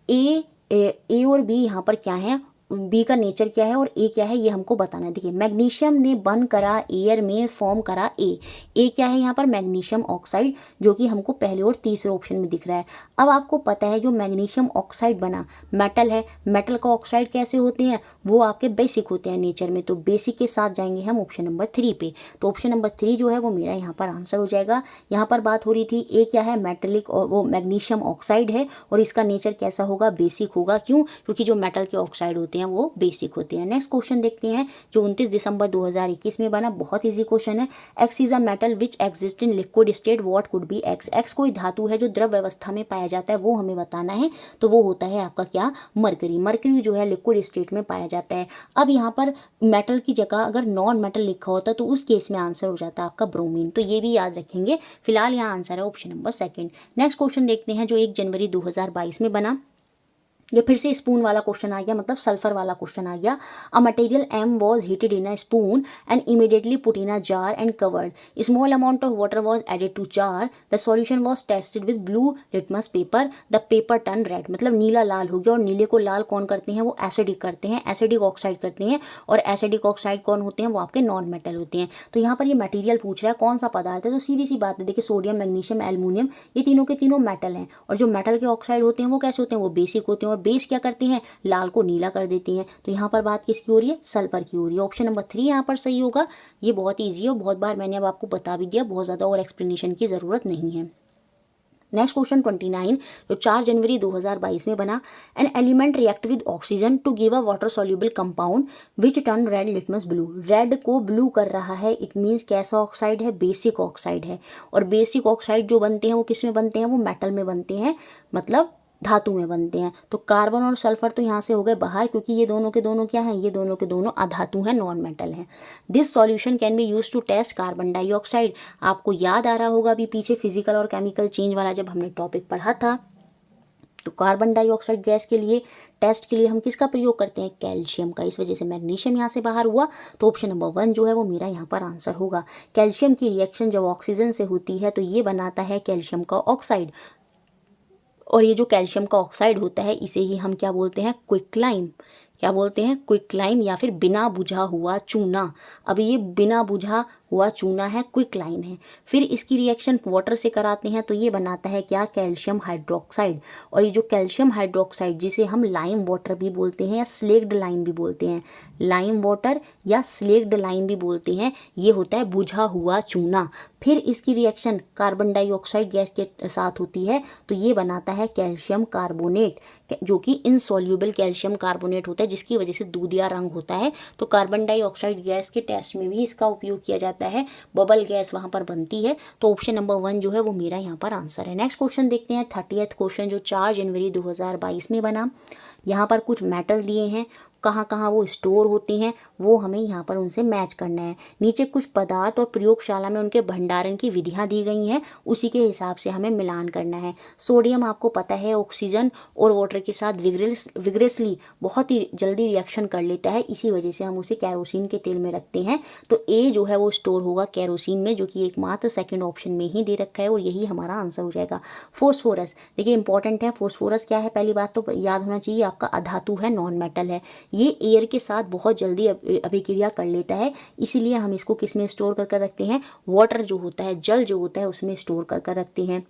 Speaker 1: ए और बी यहाँ पर क्या है, बी का नेचर क्या है और ए क्या है, ये हमको बताना है। देखिए मैग्नीशियम ने बर्न करा एयर में, फॉर्म करा ए क्या है यहाँ पर, मैग्नीशियम ऑक्साइड, जो कि हमको पहले और तीसरे ऑप्शन में दिख रहा है। अब आपको पता है जो मैग्नीशियम ऑक्साइड बना मेटल है, मेटल का ऑक्साइड कैसे होते हैं, वो आपके बेसिक होते हैं नेचर में, तो बेसिक के साथ जाएंगे हम ऑप्शन नंबर 3 पे। तो ऑप्शन नंबर 3 जो है वो मेरा यहाँ पर आंसर हो जाएगा। यहाँ पर बात हो रही थी ए क्या है, मेटेलिक, और वो मैग्नीशियम ऑक्साइड है, और इसका नेचर कैसा होगा, बेसिक होगा। क्यों, क्योंकि जो मेटल के ऑक्साइड होते हैं वो बेसिक होते हैं। नेक्स्ट क्वेश्चन देखते हैं जो 29 दिसंबर 2021 में बना। बहुत इजी क्वेश्चन है। X is a metal which exist in liquid state, what could be x. X कोई धातु है जो द्रव व्यवस्था में पाया जाता है, वो हमें बताना है, तो वो होता है आपका क्या, मरकरी। मरकरी जो है लिक्विड स्टेट में पाया जाता है। अब यहाँ पर मेटल की जगह अगर नॉन मेटल लिखा होता तो उस केस में आंसर हो जाता है आपका ब्रोमीन, तो ये भी याद रखेंगे। फिलहाल यहाँ आंसर है ऑप्शन नंबर 2। नेक्स्ट क्वेश्चन देखते हैं जो 1 जनवरी 2022 में बना। ये फिर से स्पून वाला क्वेश्चन आ गया, मतलब सल्फर वाला क्वेश्चन आ गया। A material M was heated in a spoon and immediately put in a jar and covered. Small amount of water was added to jar. The solution was tested with blue litmus paper. The paper turn red, मतलब नीला लाल हो गया, और नीले को लाल कौन करते हैं, वो एसिडिक करते हैं, एसिडिक ऑक्साइड करते हैं, और एसिडिक ऑक्साइड कौन होते हैं, वो आपके नॉन मेटल होते हैं। तो यहाँ पर ये मटेरियल पूछ रहा है कौन सा पदार्थ है, तो सीधी सी बात है, देखिए सोडियम मैग्नीशियम एल्यूमिनियम ये तीनों के तीनों मेटल हैं, और जो मेटल के ऑक्साइड होते हैं वो कैसे होते हैं, वो बेसिक होते हैं, और बेस क्या करते हैं, लाल को नीला कर देती हैं। तो यहाँ पर बात किसकी हो रही है, सल्फर की हो रही है। ऑप्शन नंबर 3 यहाँ पर सही होगा। ये बहुत ईजी है और बहुत बार मैंने अब आपको बता भी दिया, बहुत ज़्यादा और एक्सप्लेनेशन की ज़रूरत नहीं है। नेक्स्ट क्वेश्चन 29 जो 4 जनवरी 2022 में बना। An element react with oxygen to give a water soluble compound which turn red litmus blue. Red को ब्लू कर रहा है, इट मीन्स कैसा ऑक्साइड है, बेसिक ऑक्साइड है, और बेसिक ऑक्साइड जो बनते हैं वो किस में बनते हैं, वो मेटल में बनते हैं, मतलब धातु में बनते हैं। तो कार्बन और सल्फर तो यहाँ से हो गए बाहर, क्योंकि ये दोनों के दोनों क्या हैं, ये दोनों के दोनों अधातु हैं, नॉन मेटल हैं। This solution can be use to test carbon dioxide. आपको याद आ रहा होगा अभी पीछे फिजिकल और केमिकल चेंज वाला जब हमने टॉपिक पढ़ा था, तो कार्बन डाइऑक्साइड गैस के लिए टेस्ट के लिए हम किसका प्रयोग करते हैं, कैल्शियम का। इस वजह से मैग्नीशियम यहाँ से बाहर हुआ, तो ऑप्शन नंबर 1 जो है वो मेरा यहाँ पर आंसर होगा। कैल्शियम की रिएक्शन जब ऑक्सीजन से होती है तो ये बनाता है कैल्शियम का ऑक्साइड, और ये जो कैल्शियम का ऑक्साइड होता है इसे ही हम क्या बोलते हैं, क्विकलाइम। क्या बोलते हैं, क्विकलाइम, या फिर बिना बुझा हुआ चूना। अब ये बिना बुझा हुआ चूना है, क्विकलाइम है। फिर इसकी रिएक्शन वाटर से कराते हैं तो ये बनाता है क्या, कैल्शियम हाइड्रोक्साइड। और ये जो कैल्शियम हाइड्रोक्साइड जिसे हम लाइम वाटर भी बोलते हैं या स्लेक्ड लाइम भी बोलते हैं, लाइम वाटर या स्लेक्ड लाइम भी बोलते हैं, ये होता है बुझा हुआ चूना। फिर इसकी रिएक्शन कार्बन डाइऑक्साइड गैस के साथ होती है तो ये बनाता है कैल्शियम कार्बोनेट, जो कि इनसॉल्यूबल कैल्शियम कार्बोनेट होता है, जिसकी वजह से दूधिया रंग होता है। तो कार्बन डाइऑक्साइड गैस के टेस्ट में भी इसका उपयोग किया जाता है, बबल गैस वहाँ पर बनती है। तो ऑप्शन नंबर 1 जो है वो मेरा यहाँ पर आंसर है। नेक्स्ट क्वेश्चन देखते हैं, 30th क्वेश्चन जो 4 जनवरी 2022 में बना। यहाँ पर कुछ मेटल दिए हैं, कहाँ कहाँ वो स्टोर होते हैं वो हमें यहाँ पर उनसे मैच करना है। नीचे कुछ पदार्थ और प्रयोगशाला में उनके भंडारण की विधियाँ दी गई हैं, उसी के हिसाब से हमें मिलान करना है। सोडियम आपको पता है ऑक्सीजन और वाटर के साथ विग्रेसली बहुत ही जल्दी रिएक्शन कर लेता है, इसी वजह से हम उसे कैरोसिन के तेल में रखते हैं। तो ए जो है वो स्टोर होगा कैरोसिन में, जो कि एकमात्र सेकेंड ऑप्शन में ही दे रखा है, और यही हमारा आंसर हो जाएगा। फोस्फोरस देखिए इंपॉर्टेंट है, फोस्फोरस क्या है, पहली बात तो याद होना चाहिए आपका अधातु है, नॉन मेटल है। ये एयर के साथ बहुत जल्दी अभिक्रिया कर लेता है, इसीलिए हम इसको किस में स्टोर कर रखते हैं, वाटर जो होता है, जल जो होता है उसमें स्टोर कर रखते हैं।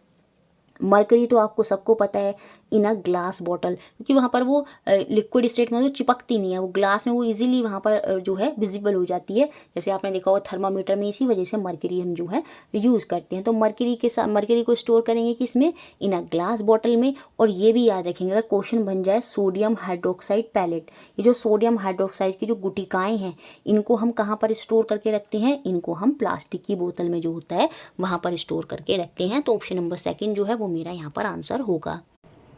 Speaker 1: मरकरी तो आपको सबको पता है, इन अ ग्लास बॉटल, क्योंकि वहाँ पर वो लिक्विड स्टेट में तो चिपकती नहीं है, वो ग्लास में वो इजीली वहाँ पर जो है विजिबल हो जाती है। जैसे आपने देखा होगा थर्मामीटर में, इसी वजह से मरकरी हम जो है यूज़ करते हैं। तो मरकरी के साथ मरकरी को स्टोर करेंगे किसमें, इन अ ग्लास बॉटल में। और ये भी याद रखेंगे अगर क्वेश्चन बन जाए सोडियम हाइड्रोक्साइड पैलेट, ये जो सोडियम हाइड्रोक्साइड की जो गुटिकाएँ हैं इनको हम कहाँ पर स्टोर करके रखते हैं, इनको हम प्लास्टिक की बोतल में जो होता है वहाँ पर स्टोर करके रखते हैं। तो ऑप्शन नंबर 2 जो है वो मेरा यहाँ पर आंसर होगा।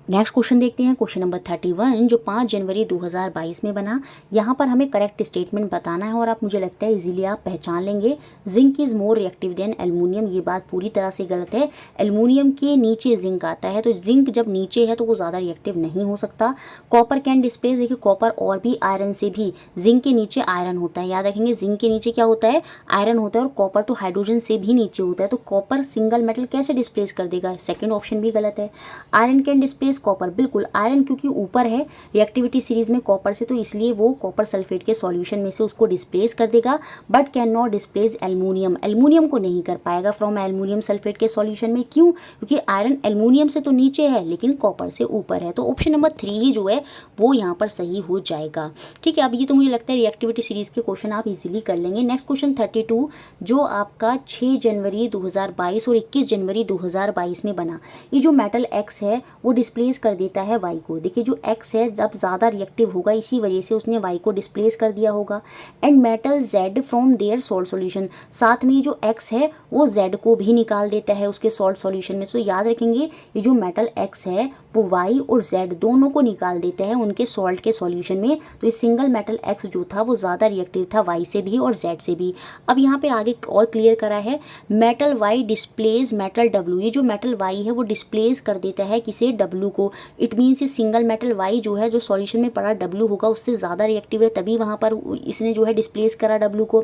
Speaker 1: नेक्स्ट क्वेश्चन देखते हैं, क्वेश्चन नंबर 31 जो 5 जनवरी 2022 में बना। यहाँ पर हमें करेक्ट स्टेटमेंट बताना है और आप मुझे लगता है इजीली आप पहचान लेंगे। Zinc is more reactive than aluminium, ये बात पूरी तरह से गलत है। एल्युमिनियम के नीचे जिंक आता है, तो जिंक जब नीचे है तो वो ज़्यादा रिएक्टिव नहीं हो सकता। कॉपर कैन डिस्प्लेस, देखिए कॉपर और भी आयरन से भी, जिंक के नीचे आयरन होता है, याद रखेंगे जिंक के नीचे क्या होता है, आयरन होता है, और कॉपर तो हाइड्रोजन से भी नीचे होता है। तो कॉपर सिंगल मेटल कैसे डिस्प्लेस कर देगा, सेकेंड ऑप्शन भी गलत है। आयरन कैन डिस्प्लेस कॉपर, बिल्कुल आयरन क्योंकि ऊपर है रिएक्टिविटी सीरीज में कॉपर से, तो इसलिए वो कॉपर सल्फेट के सॉल्यूशन में से उसको डिस्प्लेस कर देगा, but can not displace aluminium, aluminium को नहीं कर पाएगा फ्रॉम एल्युमिनियम सल्फेट के सॉल्यूशन में। क्यों, क्योंकि आयरन एल्युमिनियम से तो नीचे है लेकिन कॉपर से ऊपर है। तो ऑप्शन नंबर 3 ही जो है वो यहाँ पर सही हो जाएगा। ठीक है, अब ये तो मुझे लगता है रिएक्टिविटी सीरीज के क्वेश्चन आप इजीली कर लेंगे। नेक्स्ट क्वेश्चन 32 जो आपका 6 जनवरी 2022 और 21 जनवरी 2022 में बना। ये जो मेटल एक्स है वो डिस्प्लेस कर देता है वाई को। देखिए जो एक्स है जब ज़्यादा रिएक्टिव होगा इसी वजह से उसने वाई को डिस्प्लेस कर दिया होगा। And metal Z from their salt solution, साथ में जो एक्स है वो जेड को भी निकाल देता है उसके सॉल्ट सॉल्यूशन में। तो याद रखेंगे ये जो मेटल एक्स है वो वाई और जेड दोनों को निकाल देता है उनके सॉल्ट के सॉल्यूशन में। तो ये सिंगल मेटल एक्स जो था वो ज़्यादा रिएक्टिव था वाई से भी और जेड से भी। अब यहाँ पे आगे और क्लियर करा है, metal Y displace metal W, ये जो मेटल वाई है वो डिस्प्लेस कर देता है किसे, डब्ल्यू को। इट मीन्स ये सिंगल मेटल वाई जो है जो सॉल्यूशन में पड़ा डब्ल्यू होगा उससे ज़्यादा रिएक्टिव है, तभी वहाँ पर इसने जो है डिस्प्लेस करा डब्ल्यू को।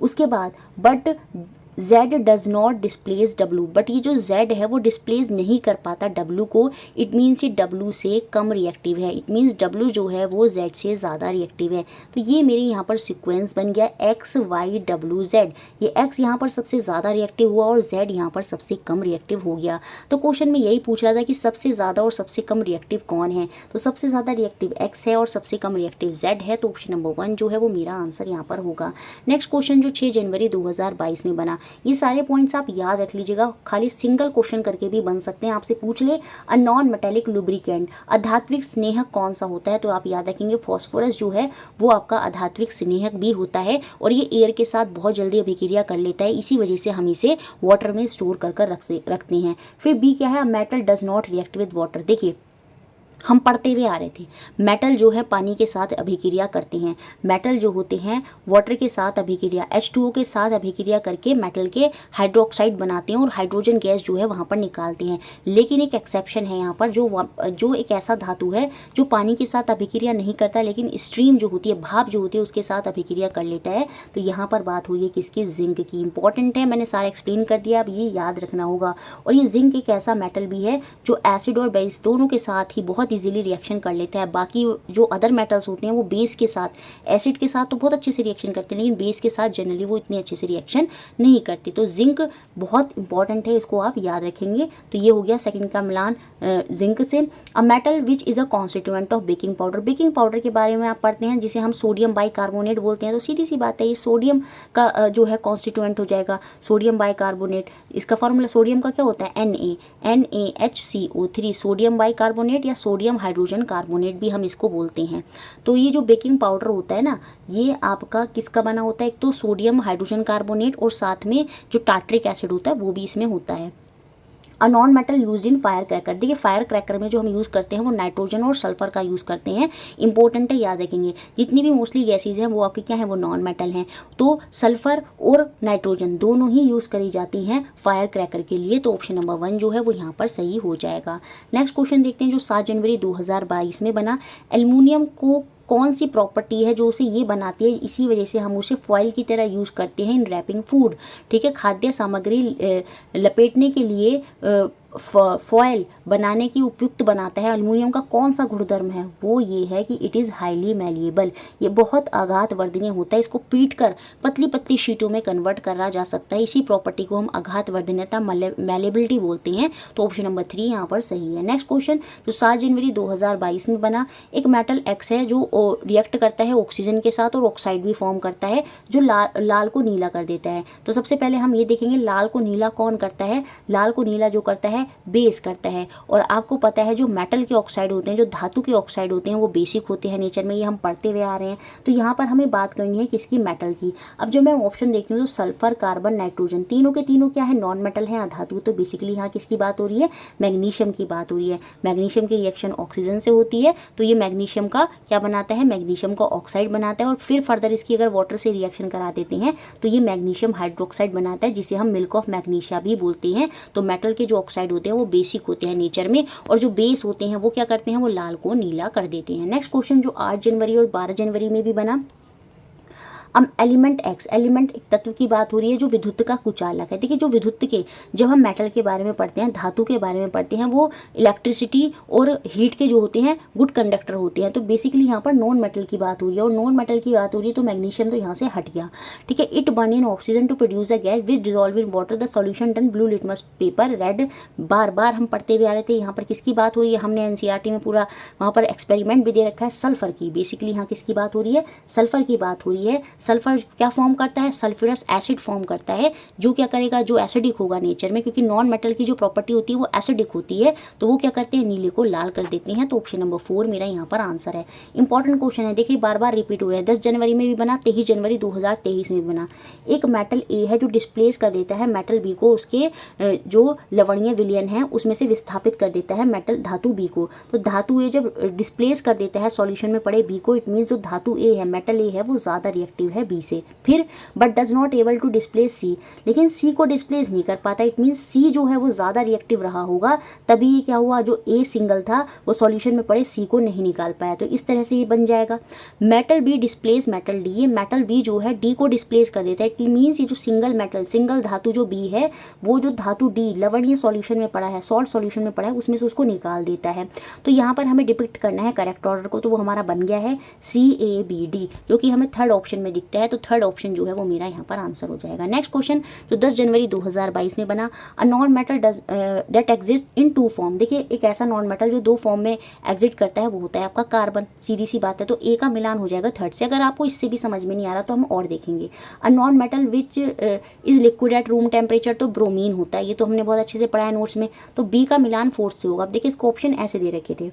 Speaker 1: उसके बाद but Z does not displace W, but ये जो Z है वो डिस्प्लेस नहीं कर पाता W को। इट मीन्स ये W से कम रिएक्टिव है, इट मीन्स W जो है वो Z से ज़्यादा रिएक्टिव है। तो ये मेरे यहाँ पर सीक्वेंस बन गया X Y W Z। ये X यहाँ पर सबसे ज़्यादा रिएक्टिव हुआ और Z यहाँ पर सबसे कम रिएक्टिव हो गया। तो क्वेश्चन में यही पूछ रहा था कि सबसे ज़्यादा और सबसे कम रिएक्टिव कौन है, तो सबसे ज़्यादा रिएक्टिव X है और सबसे कम रिएक्टिव Z है। तो ऑप्शन नंबर 1 जो है वो मेरा आंसर यहाँ पर होगा। नेक्स्ट क्वेश्चन जो 6 जनवरी 2022 में बना, ये सारे पॉइंट्स आप याद रख लीजिएगा, खाली सिंगल क्वेश्चन करके भी बन सकते हैं। आपसे पूछ ले अ नॉन मेटेलिक लुब्रिकेंट, अधात्विक स्नेहक कौन सा होता है, तो आप याद रखेंगे फॉस्फोरस जो है वो आपका अधात्विक स्नेहक भी होता है और ये एयर के साथ बहुत जल्दी अभिक्रिया कर लेता है, इसी वजह से हम इसे वाटर में स्टोर कर रखते हैं। फिर बी क्या है, metal does not react with water. देखिए हम पढ़ते हुए आ रहे थे। मेटल जो है पानी के साथ अभिक्रिया करते हैं, मेटल जो होते हैं वाटर के साथ अभिक्रिया H2O के साथ अभिक्रिया करके मेटल के हाइड्रोक्साइड बनाते हैं और हाइड्रोजन गैस जो है वहाँ पर निकालते हैं। लेकिन एक एक्सेप्शन है यहाँ पर, जो एक ऐसा धातु है जो पानी के साथ अभिक्रिया नहीं करता लेकिन स्ट्रीम जो होती है, भाप जो होती है उसके साथ अभिक्रिया कर लेता है। तो यहाँ पर बात हुई है किसकी, जिंक की। इंपॉर्टेंट है, मैंने सारा एक्सप्लेन कर दिया, अब ये याद रखना होगा। और ये जिंक एक ऐसा मेटल भी है जो एसिड और बेस दोनों के साथ ही बहुत इजीली रिएक्शन कर लेता है। बाकी जो अदर मेटल्स होते हैं वो बेस के साथ, एसिड के साथ तो बहुत अच्छे से रिएक्शन करते हैं लेकिन बेस के साथ जनरली वो इतनी अच्छे से रिएक्शन नहीं करती। तो जिंक बहुत इंपॉर्टेंट है, इसको आप याद रखेंगे। तो ये हो गया सेकंड का मिलान जिंक से। अ metal which is a constituent of baking powder. Baking powder के बारे में आप पढ़ते हैं जिसे हम सोडियम बाइकार्बोनेट बोलते हैं। तो सीधी सी बात है, ये सोडियम का जो है कॉन्स्टिट्यूएंट हो जाएगा, सोडियम बाइकार्बोनेट। इसका फॉर्मूला सोडियम का क्या होता है, NaHCO3, सोडियम बाइकार्बोनेट या सोडियम हाइड्रोजन कार्बोनेट भी हम इसको बोलते हैं। तो ये जो बेकिंग पाउडर होता है ना, ये आपका किसका बना होता है, एक तो सोडियम हाइड्रोजन कार्बोनेट और साथ में जो टार्ट्रिक एसिड होता है वो भी इसमें होता है। A non metal used in fire cracker. देखिए फायर क्रैकर में जो हम यूज़ करते हैं वो नाइट्रोजन और सल्फर का यूज़ करते हैं। इंपॉर्टेंट है, याद रखेंगे। जितनी भी मोस्टली गैसेज हैं वो आपकी क्या है, वो नॉन मेटल हैं। तो सल्फर और नाइट्रोजन दोनों ही यूज़ करी जाती हैं फायर क्रैकर के लिए। तो ऑप्शन नंबर 1 जो है वो यहाँ पर सही हो जाएगा। नेक्स्ट क्वेश्चन देखते हैं जो 7 जनवरी 2022 में बना। एल्युमिनियम को कौन सी प्रॉपर्टी है जो उसे ये बनाती है, इसी वजह से हम उसे फॉइल की तरह यूज़ करते हैं इन रैपिंग फूड। ठीक है, खाद्य सामग्री लपेटने के लिए फॉयल बनाने की उपयुक्त बनाता है। एल्युमिनियम का कौन सा गुणधर्म है, वो ये है कि इट इज़ हाईली मैलिएबल। ये बहुत आघात वर्धनीय होता है, इसको पीट कर पतली पतली शीटों में कन्वर्ट करा जा सकता है। इसी प्रॉपर्टी को हम आघात वर्धनीयता, मैलिएबिलिटी बोलते हैं। तो ऑप्शन नंबर 3 यहाँ पर सही है। नेक्स्ट क्वेश्चन जो 7 जनवरी 2022 में बना। एक मेटल एक्स है जो रिएक्ट करता है ऑक्सीजन के साथ और ऑक्साइड भी फॉर्म करता है जो लाल को नीला कर देता है। तो सबसे पहले हम ये देखेंगे लाल को नीला कौन करता है। लाल को नीला जो करता है बेस करता है। और आपको पता है जो मेटल के ऑक्साइड होते हैं, जो धातु के ऑक्साइड होते हैं वो बेसिक होते हैं नेचर में, ये हम पढ़ते हुए आ रहे हैं। तो यहाँ पर हमें बात करनी है किसकी, मेटल की। अब जब मैं ऑप्शन देखती हूँ तो सल्फर, कार्बन, नाइट्रोजन तीनों के तीनों क्या है, नॉन मेटल है, धातु। तो बेसिकली यहाँ किसकी बात हो रही है, मैग्नीशियम की बात हो रही है। मैग्नीशियम की रिएक्शन ऑक्सीजन से होती है तो ये मैग्नीशियम का क्या बनाता है, मैग्नीशियम का ऑक्साइड बनाता है। और फिर फर्दर इसकी अगर वाटर से रिएक्शन करा देते हैं तो ये मैग्नीशियम हाइड्रोक्साइड बनाता है जिसे हम मिल्क ऑफ मैग्नीशिया भी बोलते हैं। तो मेटल के जो ऑक्साइड होते हैं वो बेसिक होते हैं नेचर में, और जो बेस होते हैं वो क्या करते हैं, वो लाल को नीला कर देते हैं। नेक्स्ट क्वेश्चन जो 8 जनवरी और 12 जनवरी में भी बना। अब एलिमेंट एक्स, एलिमेंट एक तत्व की बात हो रही है जो विद्युत का कुचालक है। देखिए जो विद्युत के, जब हम मेटल के बारे में पढ़ते हैं, धातु के बारे में पढ़ते हैं, वो इलेक्ट्रिसिटी और हीट के जो होते हैं गुड कंडक्टर होते हैं। तो बेसिकली यहाँ पर नॉन मेटल की बात हो रही है, और नॉन मेटल की बात हो रही है तो मैग्नीशियम तो यहाँ से हट गया। ठीक है, it burn in oxygen to produce a gas which dissolve in water, the solution turn blue litmus paper red. बार बार हम पढ़ते हुए आ रहे थे। यहाँ पर किसकी बात हो रही है, हमने एनसीईआरटी में पूरा वहाँ पर एक्सपेरिमेंट भी दे रखा है सल्फर की। बेसिकली यहाँ किसकी बात हो रही है, सल्फर की बात हो रही है। सल्फर क्या फॉर्म करता है, सल्फ्यूरस एसिड फॉर्म करता है, जो क्या करेगा, जो एसिडिक होगा नेचर में, क्योंकि नॉन मेटल की जो प्रॉपर्टी होती है वो एसिडिक होती है। तो वो क्या करते हैं, नीले को लाल कर देते हैं। तो ऑप्शन नंबर 4 मेरा यहाँ पर आंसर है। इंपॉर्टेंट क्वेश्चन है, देखिए बार बार रिपीट हो रहा है। 10 जनवरी में भी बना, 23 जनवरी 2023 में भी बना। एक मेटल ए है जो डिस्प्लेस कर देता है मेटल बी को, उसके जो लवणीय विलयन है उसमें से विस्थापित कर देता है मेटल धातु बी को। तो धातु ए जब डिस्प्लेस कर देता है सॉल्यूशन में पड़े बी को, इट मीन्स जो धातु ए है, मेटल ए है, वो ज़्यादा रिएक्टिव है बी से। फिर but does not able to displace C, लेकिन सी को डिस्प्लेस नहीं कर पाता। इट मीन्स सी जो है वो ज़्यादा रिएक्टिव रहा होगा, तभी ये क्या हुआ, जो ए सिंगल था वो सॉल्यूशन में पड़े सी को नहीं निकाल पाया। तो इस तरह से ये बन जाएगा metal B displace metal D. ये मेटल बी जो है डी को डिस्प्लेस कर देता है। इट मीन्स ये जो सिंगल मेटल, सिंगल धातु जो बी है, वो जो धातु डी लवणीय सॉल्यूशन में पड़ा है, सॉल्ट सॉल्यूशन में पड़ा है, उसमें से उसको निकाल देता है। तो यहाँ पर हमें डिपिक्ट करना है करेक्ट ऑर्डर को। तो वो हमारा बन गया है CABD, जो कि हमें थर्ड ऑप्शन में दिखता है। तो थर्ड ऑप्शन जो है वो मेरा यहाँ पर आंसर हो जाएगा। नेक्स्ट क्वेश्चन जो 10 जनवरी 2022 में बना। अ non metal does that exist in 2 form. देखिए एक ऐसा नॉन मेटल जो 2 फॉर्म में एग्जिस्ट करता है वो होता है आपका कार्बन। सीधी सी बात है, तो ए का मिलान हो जाएगा थर्ड से। अगर आपको इससे भी समझ में नहीं आ रहा तो हम और देखेंगे। अ non metal which is liquid at room temperature, तो ब्रोमीन होता है, ये तो हमने बहुत अच्छे से पढ़ा है नोट्स में। तो बी का मिलान फोर्थ से होगा। अब देखिए इसको ऑप्शन ऐसे दे रखे थे,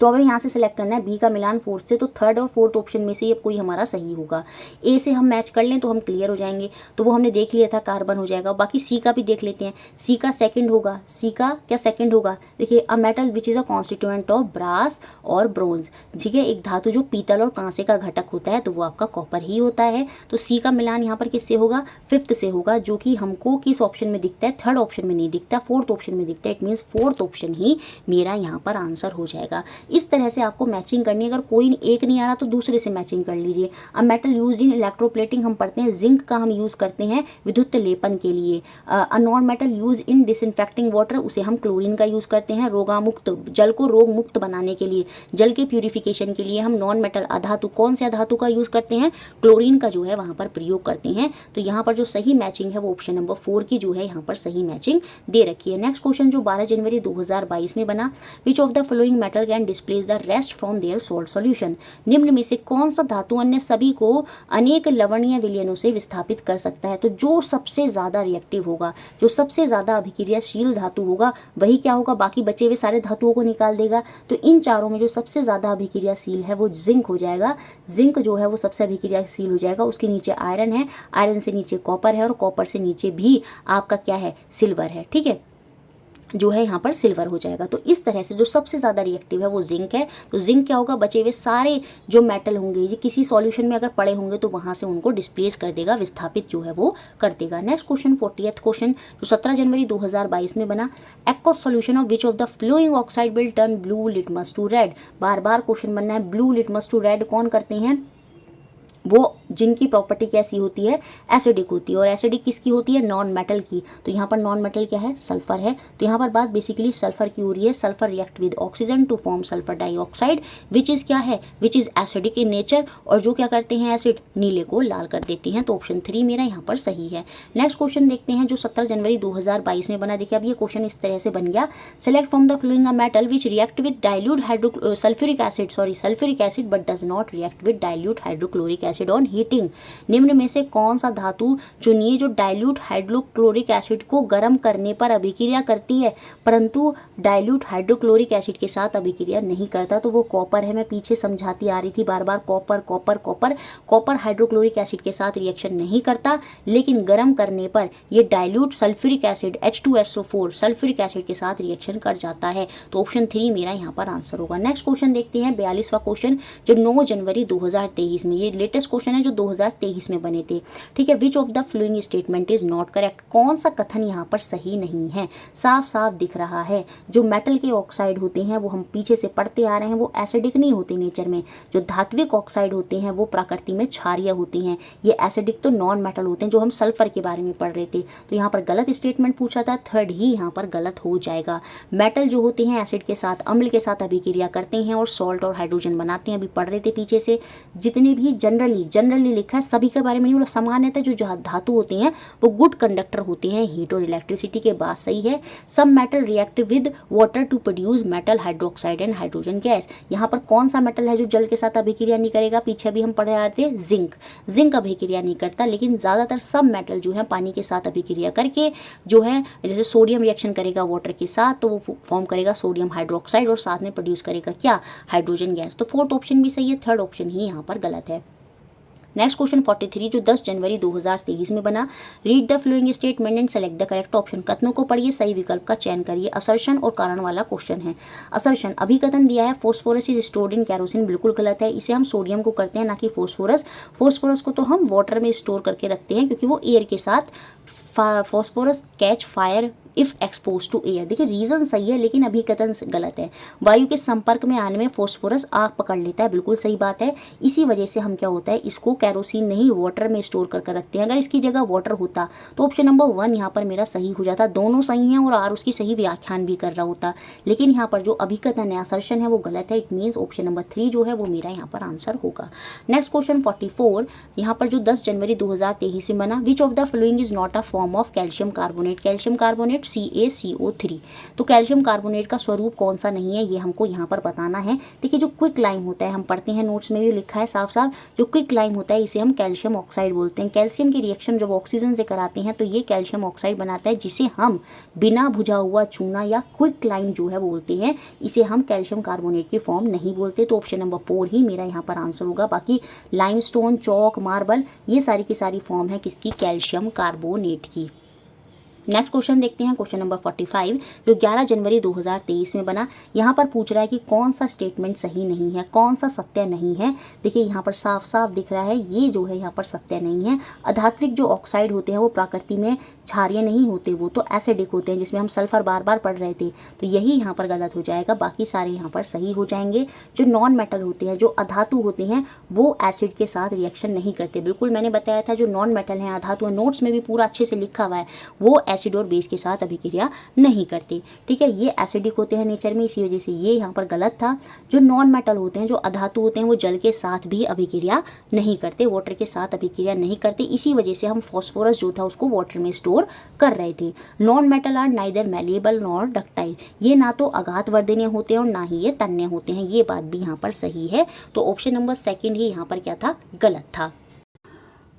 Speaker 1: तो अब यहाँ से सिलेक्ट करना है बी का मिलान फोर्थ से, तो थर्ड और फोर्थ ऑप्शन में से ये कोई हमारा सही होगा। ए से हम मैच कर लें तो हम क्लियर हो जाएंगे, तो वो हमने देख लिया था, कार्बन हो जाएगा। बाकी सी का भी देख लेते हैं, सी का सेकंड होगा, सी का क्या सेकंड होगा, देखिए a metal which is a constituent of brass or bronze, ठीक है, एक धातु जो पीतल और कांसे का घटक होता है, तो वो आपका कॉपर ही होता है। तो सी का मिलान यहाँ पर किससे होगा, फिफ्थ से होगा, जो कि हमको किस ऑप्शन में दिखता है, थर्ड ऑप्शन में नहीं दिखता, फोर्थ ऑप्शन में दिखता है। इट मीन्स फोर्थ ऑप्शन ही मेरा यहाँ पर आंसर हो जाएगा। इस तरह से आपको मैचिंग करनी है, अगर कोई एक नहीं आ रहा तो दूसरे से मैचिंग कर लीजिए। अब मेटल यूज्ड इन इलेक्ट्रोप्लेटिंग हम पढ़ते हैं, जिंक का हम यूज़ करते हैं विद्युत लेपन के लिए। अ non metal use in disinfecting water, उसे हम क्लोरीन का यूज़ करते हैं रोगामुक्त, जल को रोग मुक्त बनाने के लिए, जल के प्यूरिफिकेशन के लिए हम नॉन मेटल अधातु, कौन से अधातु का यूज़ करते हैं, क्लोरीन का जो है वहाँ पर प्रयोग करते हैं। तो यहाँ पर जो सही मैचिंग है वो ऑप्शन नंबर 4 की जो है यहाँ पर सही मैचिंग दे रखी है। नेक्स्ट क्वेश्चन जो 12 जनवरी 2022 में बना, which of the following metal can displace the rest from their salt solution, निम्न में से कौन सा धातु अन्य सभी को अनेक लवणीय विलयनों से विस्थापित कर सकता है। तो जो सबसे ज़्यादा रिएक्टिव होगा, जो सबसे ज़्यादा अभिक्रियाशील धातु होगा वही क्या होगा, बाकी बचे हुए सारे धातुओं को निकाल देगा। तो इन चारों में जो सबसे ज़्यादा अभिक्रियाशील है वो जिंक हो जाएगा, जिंक जो है वो सबसे अभिक्रियाशील हो जाएगा। उसके नीचे आयरन है, आयरन से नीचे कॉपर है, और कॉपर से नीचे भी आपका क्या है, सिल्वर है, ठीक है, जो है यहाँ पर सिल्वर हो जाएगा। तो इस तरह से जो सबसे ज़्यादा रिएक्टिव है वो जिंक है। तो जिंक क्या होगा, बचे हुए सारे जो मेटल होंगे ये किसी सॉल्यूशन में अगर पड़े होंगे तो वहाँ से उनको डिस्प्लेस कर देगा, विस्थापित जो है वो कर देगा। नेक्स्ट क्वेश्चन 40th क्वेश्चन जो 17 जनवरी 2022 में बना, aqueous solution of which of the following oxide will turn blue litmus to red. बार बार क्वेश्चन बनना है, ब्लू लिटमस टू रेड कौन करते हैं, वो जिनकी प्रॉपर्टी कैसी होती है, एसिडिक होती है। और एसिडिक किसकी होती है, नॉन मेटल की। तो यहाँ पर नॉन मेटल क्या है, सल्फर है। तो यहाँ पर बात बेसिकली सल्फर की हो रही है। Sulphur react with oxygen to form sulphur dioxide which is क्या है, which is acidic in nature. और जो क्या करते हैं, एसिड नीले को लाल कर देते हैं। तो ऑप्शन 3 मेरा यहाँ पर सही है। नेक्स्ट क्वेश्चन देखते हैं जो 17 जनवरी 2022 में बना। देखिए अब ये क्वेश्चन इस तरह से बन गया, select from the flowing a metal which react with dilute sulphuric acid but does not react with dilute hydrochloric acid on heating. निम्न में से कौन सा धातु चुनिए जो डाइल्यूट हाइड्रोक्लोरिक एसिड को गर्म करने पर अभिक्रिया करती है परंतु डाइल्यूट हाइड्रोक्लोरिक एसिड के साथ अभिक्रिया नहीं करता। तो वो कॉपर है। मैं पीछे समझाती आ रही थी बार बार, copper copper copper. Copper hydrochloric acid के साथ रिएक्शन नहीं करता, लेकिन गर्म करने पर ये dilute sulphuric acid H2SO4 sulphuric acid के साथ रिएक्शन कर जाता है। तो ऑप्शन 3 मेरा यहाँ पर आंसर होगा। नेक्स्ट क्वेश्चन देखते हैं 42वां क्वेश्चन जो 9 जनवरी 2023 में, ये लेटेस्ट क्वेश्चन है जो 2023 में बने थे, ठीक है। विच of the following statement is not correct, कौन सा कथन यहाँ पर सही नहीं है। साफ साफ दिख रहा है जो मेटल के ऑक्साइड होते हैं वो हम पीछे से पढ़ते आ रहे हैं, वो एसिडिक नहीं होते नेचर में। जो धात्विक ऑक्साइड होते हैं वो प्रकृति में क्षारीय होते हैं। ये एसिडिक तो नॉन मेटल होते हैं जो हम सल्फर के बारे में पढ़ रहे थे। तो यहाँ पर गलत स्टेटमेंट पूछा था, थर्ड ही यहाँ पर गलत हो जाएगा। मेटल जो होते हैं एसिड के साथ, अम्ल के साथ अभिक्रिया करते हैं और सॉल्ट और हाइड्रोजन बनाते हैं। अभी पढ़ रहे थे पीछे से, जितने भी जनरली लिखा है सभी के बारे में नहीं बोला। सामान्यतः जो धातु होते हैं वो गुड कंडक्टर होते हैं हीट और इलेक्ट्रिसिटी के। बात सही है। सब metal react with water to produce metal hydroxide and hydrogen gas. यहाँ पर कौन सा मेटल है जो जल के साथ अभिक्रिया नहीं करेगा, पीछे भी हम पढ़े आ रहे थे जिंक अभिक्रिया नहीं करता, लेकिन ज़्यादातर सब मेटल जो है पानी के साथ अभिक्रिया करके जो है, जैसे सोडियम रिएक्शन करेगा वाटर के साथ तो वो फॉर्म करेगा सोडियम हाइड्रोक्साइड और साथ में प्रोड्यूस करेगा क्या, हाइड्रोजन गैस। तो फोर्थ ऑप्शन भी सही है, थर्ड ऑप्शन ही यहाँ पर गलत है। नेक्स्ट क्वेश्चन 43 जो 10 जनवरी 2023 में बना, read the following statement and select the correct option. कथनों को पढ़िए, सही विकल्प का चयन करिए। असर्शन और कारण वाला क्वेश्चन है। असर्शन अभिकथन दिया है phosphorus is stored in kerosene, बिल्कुल गलत है। इसे हम सोडियम को करते हैं ना कि फॉस्फोरस। फॉस्फोरस को तो हम वाटर में स्टोर करके रखते हैं क्योंकि वो एयर के साथ phosphorus catch fire if expose to air. देखिए रीजन सही है लेकिन अभिकथन गलत है। वायु के संपर्क में आने में फॉस्फोरस आग पकड़ लेता है, बिल्कुल सही बात है। इसी वजह से हम क्या होता है, इसको कैरोसिन नहीं वाटर में स्टोर करके रखते हैं। अगर इसकी जगह वाटर होता तो ऑप्शन नंबर 1 यहाँ पर मेरा सही हो जाता। दोनों सही हैं और आर उसकी सही व्याख्यान भी कर रहा होता, लेकिन यहाँ पर जो अभिकथन है, असर्शन है, वो गलत है। इट मीन्स ऑप्शन नंबर 3 जो है वो मेरा यहाँ पर आंसर होगा। नेक्स्ट क्वेश्चन 44 यहाँ पर जो 10 जनवरी 2023 में बना, which of the following is not a form of calcium carbonate. Calcium carbonate carbonate CaCO3। तो कैल्शियम कार्बोनेट का स्वरूप कौन सा नहीं है ये हमको यहाँ पर बताना है। देखिए जो क्विक लाइम होता है, हम पढ़ते हैं नोट्स में भी लिखा है साफ साफ, जो क्विक लाइम होता है इसे हम कैल्शियम ऑक्साइड बोलते हैं। कैल्शियम की रिएक्शन जब ऑक्सीजन से कराते हैं तो ये कैल्शियम ऑक्साइड बनाता है, जिसे हम बिना बुझा हुआ चूना या क्विक लाइम जो है बोलते हैं। इसे हम कैल्शियम कार्बोनेट की फॉर्म नहीं बोलते। तो ऑप्शन नंबर 4 ही मेरा यहाँ पर आंसर होगा। बाकी लाइमस्टोन, चौक, मार्बल ये सारी की सारी फॉर्म है किसकी, कैल्शियम कार्बोनेट की। नेक्स्ट क्वेश्चन देखते हैं, क्वेश्चन नंबर 45 जो 11 जनवरी 2023 में बना। यहाँ पर पूछ रहा है कि कौन सा स्टेटमेंट सही नहीं है, कौन सा सत्य नहीं है। देखिए यहाँ पर साफ साफ दिख रहा है ये जो है यहाँ पर सत्य नहीं है। अधात्विक जो ऑक्साइड होते हैं वो प्रकृति में क्षारीय नहीं होते, वो तो एसिडिक होते हैं, जिसमें हम सल्फर बार बार पढ़ रहे थे। तो यही यहाँ पर गलत हो जाएगा, बाकी सारे यहाँ पर सही हो जाएंगे। जो नॉन मेटल होते हैं, जो अधातु होते हैं, वो एसिड के साथ रिएक्शन नहीं करते। बिल्कुल मैंने बताया था जो नॉन मेटल हैं, अधातु, नोट्स में भी पूरा अच्छे से लिखा हुआ है, वो एसिड और बेस के साथ अभिक्रिया नहीं करते। ठीक है, ये एसिडिक होते हैं नेचर में, इसी वजह से ये यहाँ पर गलत था। जो नॉन मेटल होते हैं, जो अधातु होते हैं, वो जल के साथ भी अभिक्रिया नहीं करते, वाटर के साथ अभिक्रिया नहीं करते। इसी वजह से हम फॉस्फोरस जो था उसको वाटर में स्टोर कर रहे थे। Non metal are neither malleable nor ductile, ये ना तो आघातवर्धनीय होते हैं और ना ही ये तन्य होते हैं। ये बात भी यहाँ पर सही है। तो ऑप्शन नंबर 2 ही यहाँ पर क्या था, गलत था।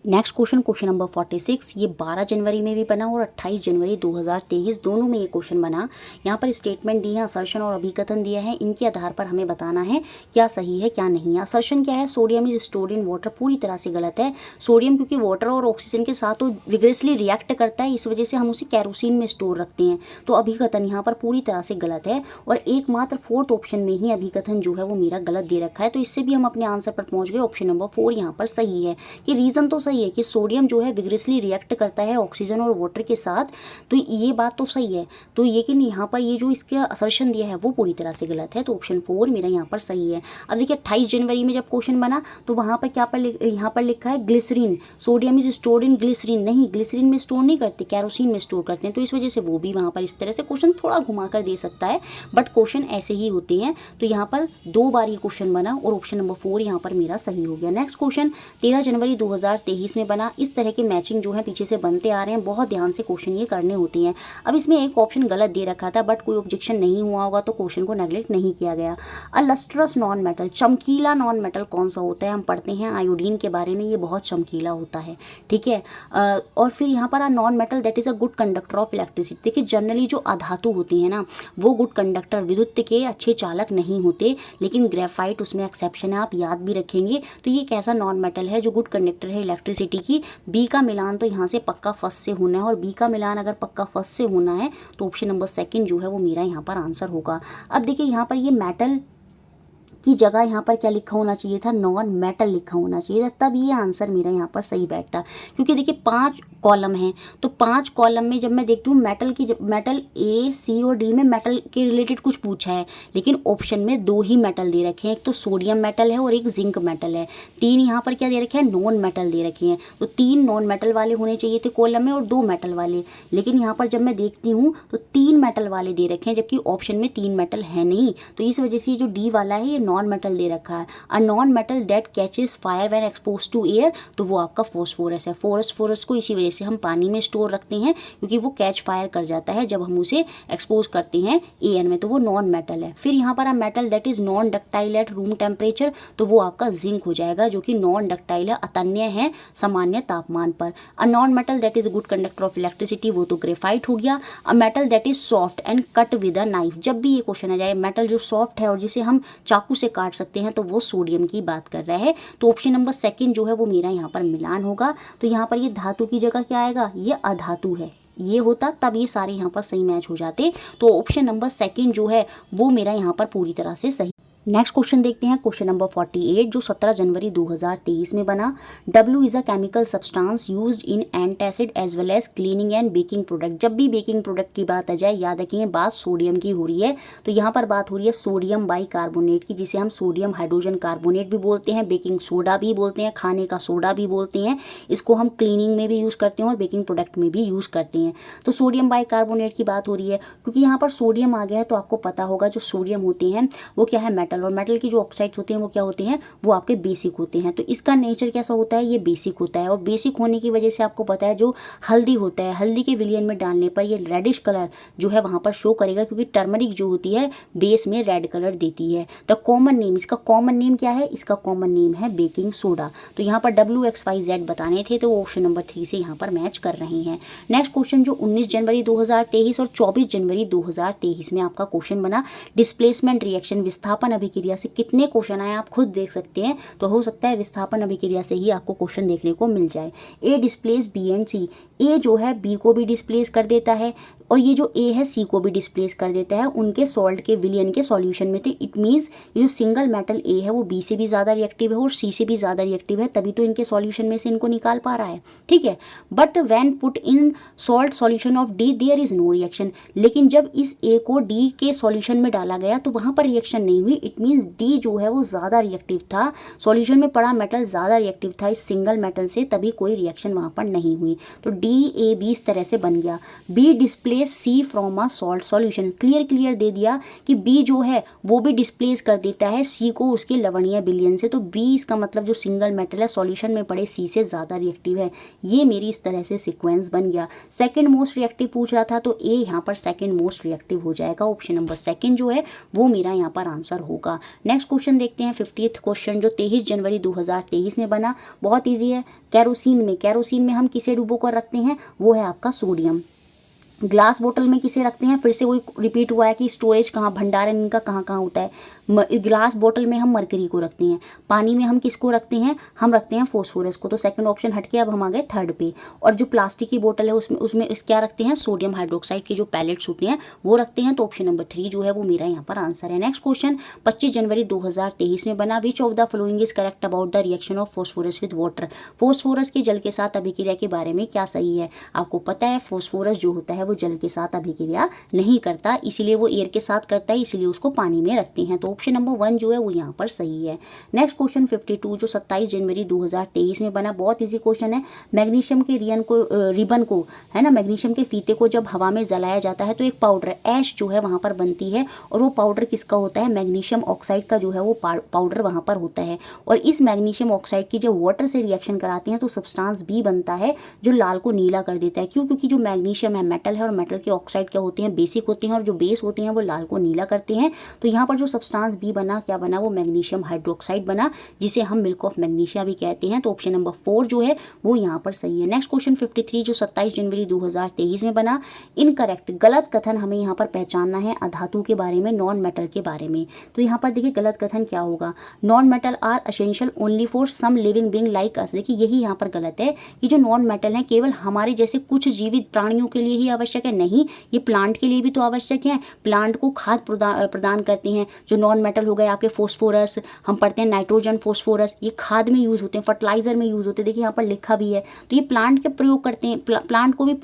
Speaker 1: नेक्स्ट क्वेश्चन, क्वेश्चन नंबर 46, ये 12 जनवरी में भी बना और 28 जनवरी 2023 दोनों में ये क्वेश्चन बना। यहाँ पर स्टेटमेंट दिए हैं, असर्शन और अभिकथन दिया है, इनके आधार पर हमें बताना है क्या सही है क्या नहीं है। असर्शन क्या है, sodium is stored in water, पूरी तरह से गलत है। सोडियम क्योंकि वाटर और ऑक्सीजन के साथ वो विग्रेसली रिएक्ट करता है, इस वजह से हम उसे कैरोसिन में स्टोर रखते हैं। तो अभिकथन यहाँ पर पूरी तरह से गलत है और एकमात्र 4th ऑप्शन में ही अभिकथन जो है वो मेरा गलत दे रखा है। तो इससे भी हम अपने आंसर पर पहुँच गए। ऑप्शन नंबर 4 यहाँ पर सही है। कि रीज़न तो सही है कि सोडियम जो है विग्रेसली रिएक्ट करता है ऑक्सीजन और वाटर के साथ, तो ये बात तो सही है। तो लेकिन यहाँ पर ये जो इसका असर्शन दिया है वो पूरी तरह से गलत है। तो ऑप्शन 4 मेरा यहाँ पर सही है। अब देखिए 28 जनवरी में जब क्वेश्चन बना तो वहाँ पर क्या यहाँ पर लिखा है glycerine, sodium is stored in glycerine. नहीं, ग्लिसरीन में स्टोर नहीं करते, कैरोसिन में स्टोर करते हैं। तो इस वजह से वो भी वहाँ पर इस तरह से क्वेश्चन थोड़ा घुमा कर दे सकता है, बट क्वेश्चन ऐसे ही होते हैं। तो यहाँ पर 2 बार ये क्वेश्चन बना और ऑप्शन नंबर 4 यहाँ पर मेरा सही हो गया। नेक्स्ट क्वेश्चन 13 जनवरी 2023 में बना। इस तरह के मैचिंग जो है पीछे से बनते आ रहे हैं, बहुत ध्यान से क्वेश्चन ये करने होते हैं। अब इसमें एक ऑप्शन गलत दे रखा था, बट कोई ऑब्जेक्शन नहीं हुआ होगा तो क्वेश्चन को नेग्लेक्ट नहीं किया गया। लस्ट्रस नॉन मेटल, चमकीला नॉन मेटल कौन सा होता है, हम पढ़ते हैं आयोडीन के बारे में, ये बहुत चमकीला होता है। ठीक है, और फिर यहाँ पर non metal that is a good conductor of electricity. देखिए जनरली जो अधातु होते हैं ना वो गुड कंडक्टर, विद्युत के अच्छे चालक नहीं होते, लेकिन ग्रेफाइट उसमें एक्सेप्शन है, आप याद भी रखेंगे। तो ये कैसा नॉन मेटल है जो गुड कंडक्टर है इलेक्ट्रिसिटी की। बी का मिलान तो यहाँ से पक्का फर्स्ट से होना है, और बी का मिलान अगर पक्का फर्स्ट से होना है तो ऑप्शन नंबर 2 जो है वो मेरा यहाँ पर आंसर होगा। अब देखिए यहाँ पर ये मेटल की जगह यहाँ पर क्या लिखा होना चाहिए था, नॉन मेटल लिखा होना चाहिए था, तब ये आंसर मेरा यहाँ पर सही बैठता। क्योंकि देखिए 5 कॉलम हैं, तो 5 कॉलम में जब मैं देखती हूँ मेटल की, मेटल A, C और D में मेटल के रिलेटेड कुछ पूछा है, लेकिन ऑप्शन में 2 ही मेटल दे रखे हैं, एक तो सोडियम मेटल है और एक जिंक मेटल है। 3 यहाँ पर क्या दे रखे हैं, नॉन मेटल दे रखे हैं। तो 3 नॉन मेटल वाले होने चाहिए थे कॉलम में और 2 मेटल वाले, लेकिन यहाँ पर जब मैं देखती हूँ तो 3 मेटल वाले दे रखे हैं, जबकि ऑप्शन में 3 मेटल है नहीं। तो इस वजह से जो डी वाला है ये नॉन मेटल दे रखा है। A non metal that catches fire when expose to air, तो वो आपका फॉस्फोरस है। फॉस्फोरस को इसी वजह से हम पानी में स्टोर रखते हैं, क्योंकि वो कैच फायर कर जाता है जब हम उसे एक्सपोज करते हैं एयर में, तो वो नॉन मेटल है। फिर यहाँ पर a metal that is non ductile at room temperature, तो वो आपका जिंक हो जाएगा, जो कि नॉन डक्टाइल है, अतन्य है सामान्य तापमान पर। अ non metal that is good conductor of electricity, वो तो ग्रेफाइट हो गया। A metal that is soft and cut with a knife, जब भी ये क्वेश्चन आ जाए मेटल जो सॉफ्ट है और जिसे हम चाकू से काट सकते हैं, तो वो सोडियम की बात कर रहा है। तो ऑप्शन नंबर 2 जो है वो मेरा यहाँ पर मिलान होगा। तो यहाँ पर ये धातु की जगह क्या आएगा, ये अधातु है, ये होता तब ये सारे यहाँ पर सही मैच हो जाते। तो ऑप्शन नंबर 2 जो है वो मेरा यहाँ पर पूरी तरह से सही। नेक्स्ट क्वेश्चन देखते हैं, क्वेश्चन नंबर 48 जो 17 जनवरी 2023 में बना। W is a chemical substance used in antacid as well as cleaning and baking product. जब भी बेकिंग प्रोडक्ट की बात आ जाए याद रखिए बात सोडियम की हो रही है। तो यहाँ पर बात हो रही है सोडियम बाइकार्बोनेट की, जिसे हम सोडियम हाइड्रोजन कार्बोनेट भी बोलते हैं, बेकिंग सोडा भी बोलते हैं, खाने का सोडा भी बोलते हैं। इसको हम क्लीनिंग में भी यूज़ करते हैं और बेकिंग प्रोडक्ट में भी यूज़ करते हैं। तो सोडियम बाइकार्बोनेट की बात हो रही है, क्योंकि यहाँ पर सोडियम आ गया है तो आपको पता होगा जो सोडियम होते हैं वो क्या है, मेटल, और मेटल की जो ऑक्साइड्स होते हैं वो क्या होते हैं, वो आपके बेसिक होते हैं। तो इसका नेचर कैसा होता है, ये बेसिक होता है, और बेसिक होने की वजह से आपको पता है जो हल्दी होता है, हल्दी के विलियन में डालने पर ये रेडिश कलर जो है वहाँ पर शो करेगा, क्योंकि टर्मरिक जो होती है बेस में रेड कलर देती है। तो कॉमन नेम, इसका कॉमन नेम क्या है, इसका कॉमन नेम है बेकिंग सोडा। तो यहाँ पर WXYZ बताने थे, तो ऑप्शन नंबर 3 से यहाँ पर मैच कर रहे हैं। नेक्स्ट क्वेश्चन जो 19 जनवरी 2023 और 24 जनवरी 2023 में आपका क्वेश्चन बना, डिस्प्लेसमेंट रिएक्शन, विस्थापन अभिक्रिया से कितने क्वेश्चन आए आप खुद देख सकते हैं। तो हो सकता है विस्थापन अभिक्रिया से ही आपको क्वेश्चन देखने को मिल जाए। ए डिस्प्लेस बी एंड सी, ए जो है बी को भी डिस्प्लेस कर देता है, और ये जो ए है सी को भी डिस्प्लेस कर देता है उनके सॉल्ट के विलियन के सॉल्यूशन में। तो इट मीन्स ये जो सिंगल मेटल ए है वो बी से भी ज़्यादा रिएक्टिव है और सी से भी ज़्यादा रिएक्टिव है, तभी तो इनके सॉल्यूशन में से इनको निकाल पा रहा है, ठीक है। But when put in salt solution of D there is no reaction, लेकिन जब इस ए को डी के सॉल्यूशन में डाला गया तो वहाँ पर रिएक्शन नहीं हुई। इट मीन्स डी जो है वो ज़्यादा रिएक्टिव था, सॉल्यूशन में पड़ा मेटल ज़्यादा रिएक्टिव था इस सिंगल मेटल से, तभी कोई रिएक्शन वहाँ पर नहीं हुई। तो DAB इस तरह से बन गया। B displace C from a salt solution, clear दे दिया कि बी जो है वो भी डिस्प्लेस कर देता है सी को उसके लवणीय विलयन से। तो बी इसका मतलब जो सिंगल मेटल है सॉल्यूशन में पड़े सी से ज़्यादा रिएक्टिव है। ये मेरी इस तरह से सीक्वेंस बन गया। सेकंड मोस्ट रिएक्टिव पूछ रहा था, तो ए यहाँ पर सेकंड मोस्ट रिएक्टिव हो जाएगा। ऑप्शन नंबर सेकंड जो है वो मेरा यहाँ पर आंसर होगा। नेक्स्ट क्वेश्चन देखते हैं 50th क्वेश्चन जो 23 जनवरी 2023 में बना, बहुत ईजी है। कैरोसिन में हम किसे डुबो कर रखते हैं, वो है आपका सोडियम। ग्लास बोतल में किसे रखते हैं, फिर से वही रिपीट हुआ है कि स्टोरेज कहाँ, भंडारण इनका कहाँ कहाँ होता है। ग्लास बोतल में हम मरकरी को रखते हैं, पानी में हम किसको रखते हैं, हम रखते हैं फोस्फोरस को। तो सेकंड ऑप्शन हट के अब हम आ गए थर्ड पे। और जो प्लास्टिक की बोतल है उसमें क्या रखते हैं, सोडियम हाइड्रोक्साइड के जो पैलेट्स होते हैं वो रखते हैं। तो ऑप्शन नंबर 3 जो है वो मेरा यहाँ पर आंसर है। नेक्स्ट क्वेश्चन 25 जनवरी 2023 में बना, which of the following is correct about the reaction of phosphorus with water. Phosphorus के जल के साथ अभिक्रिया के बारे में क्या सही है। आपको पता है फोस्फोरस जो होता है वो जल के साथ अभिक्रिया नहीं करता, इसीलिए वो एयर के साथ करता है, इसीलिए उसको पानी में रखते हैं। तो ऑप्शन नंबर 1 जो है वो यहाँ पर सही है। नेक्स्ट क्वेश्चन 52 जो 27 जनवरी 2023 में बना, बहुत इजी क्वेश्चन है। मैग्नीशियम के रिबन को है ना, मैग्नीशियम के फीते को जब हवा में जलाया जाता है तो एक पाउडर ऐश जो है वहाँ पर बनती है, और वो पाउडर किसका होता है, मैग्नीशियम ऑक्साइड का जो है वो पाउडर वहाँ पर होता है। और इस मैग्नीशियम ऑक्साइड की जब वाटर से रिएक्शन कराते हैं तो सब्सटेंस बी बनता है जो लाल को नीला कर देता है। क्यों, क्योंकि जो मैग्नीशियम है मेटल है, और मेटल के ऑक्साइड क्या होते हैं, बेसिक होते हैं, और जो बेस होते हैं वो लाल को नीला करते हैं। तो यहाँ पर जो सब्सटेंस बी बना, क्या बना, वो मैग्नीशियम हाइड्रोक्साइड बना, जिसे हम मिल्क ऑफ मैग्नीशिया भी कहते हैं। तो ऑप्शन नंबर 4 जो है वो यहाँ पर सही है। नेक्स्ट क्वेश्चन 53 जो 27 जनवरी 2023 में बना, इनकरेक्ट, गलत कथन हमें यहाँ पर पहचानना है अधातु के बारे में, नॉन मेटल के बारे में। तो यहाँ पर देखिए गलत कथन क्या होगा, non metal are essential only for some living being like us. देखिए यही यहाँ पर गलत है कि जो नॉन मेटल है केवल हमारे जैसे कुछ जीवित प्राणियों के लिए ही आवश्यक है, नहीं, ये प्लांट के लिए भी तो आवश्यक है। प्लांट को खाद प्रदान करते हैं। जो नॉन मेटल हो गए आपके फोस्फोरस, हम पढ़ते हैं नाइट्रोजन फोस्फोरस, ये खाद में यूज़ होते हैं, फर्टिलाइजर में यूज़ होते हैं। देखिए यहाँ पर लिखा भी है, तो ये प्लांट के प्रयोग करते हैं, प्लांट को भी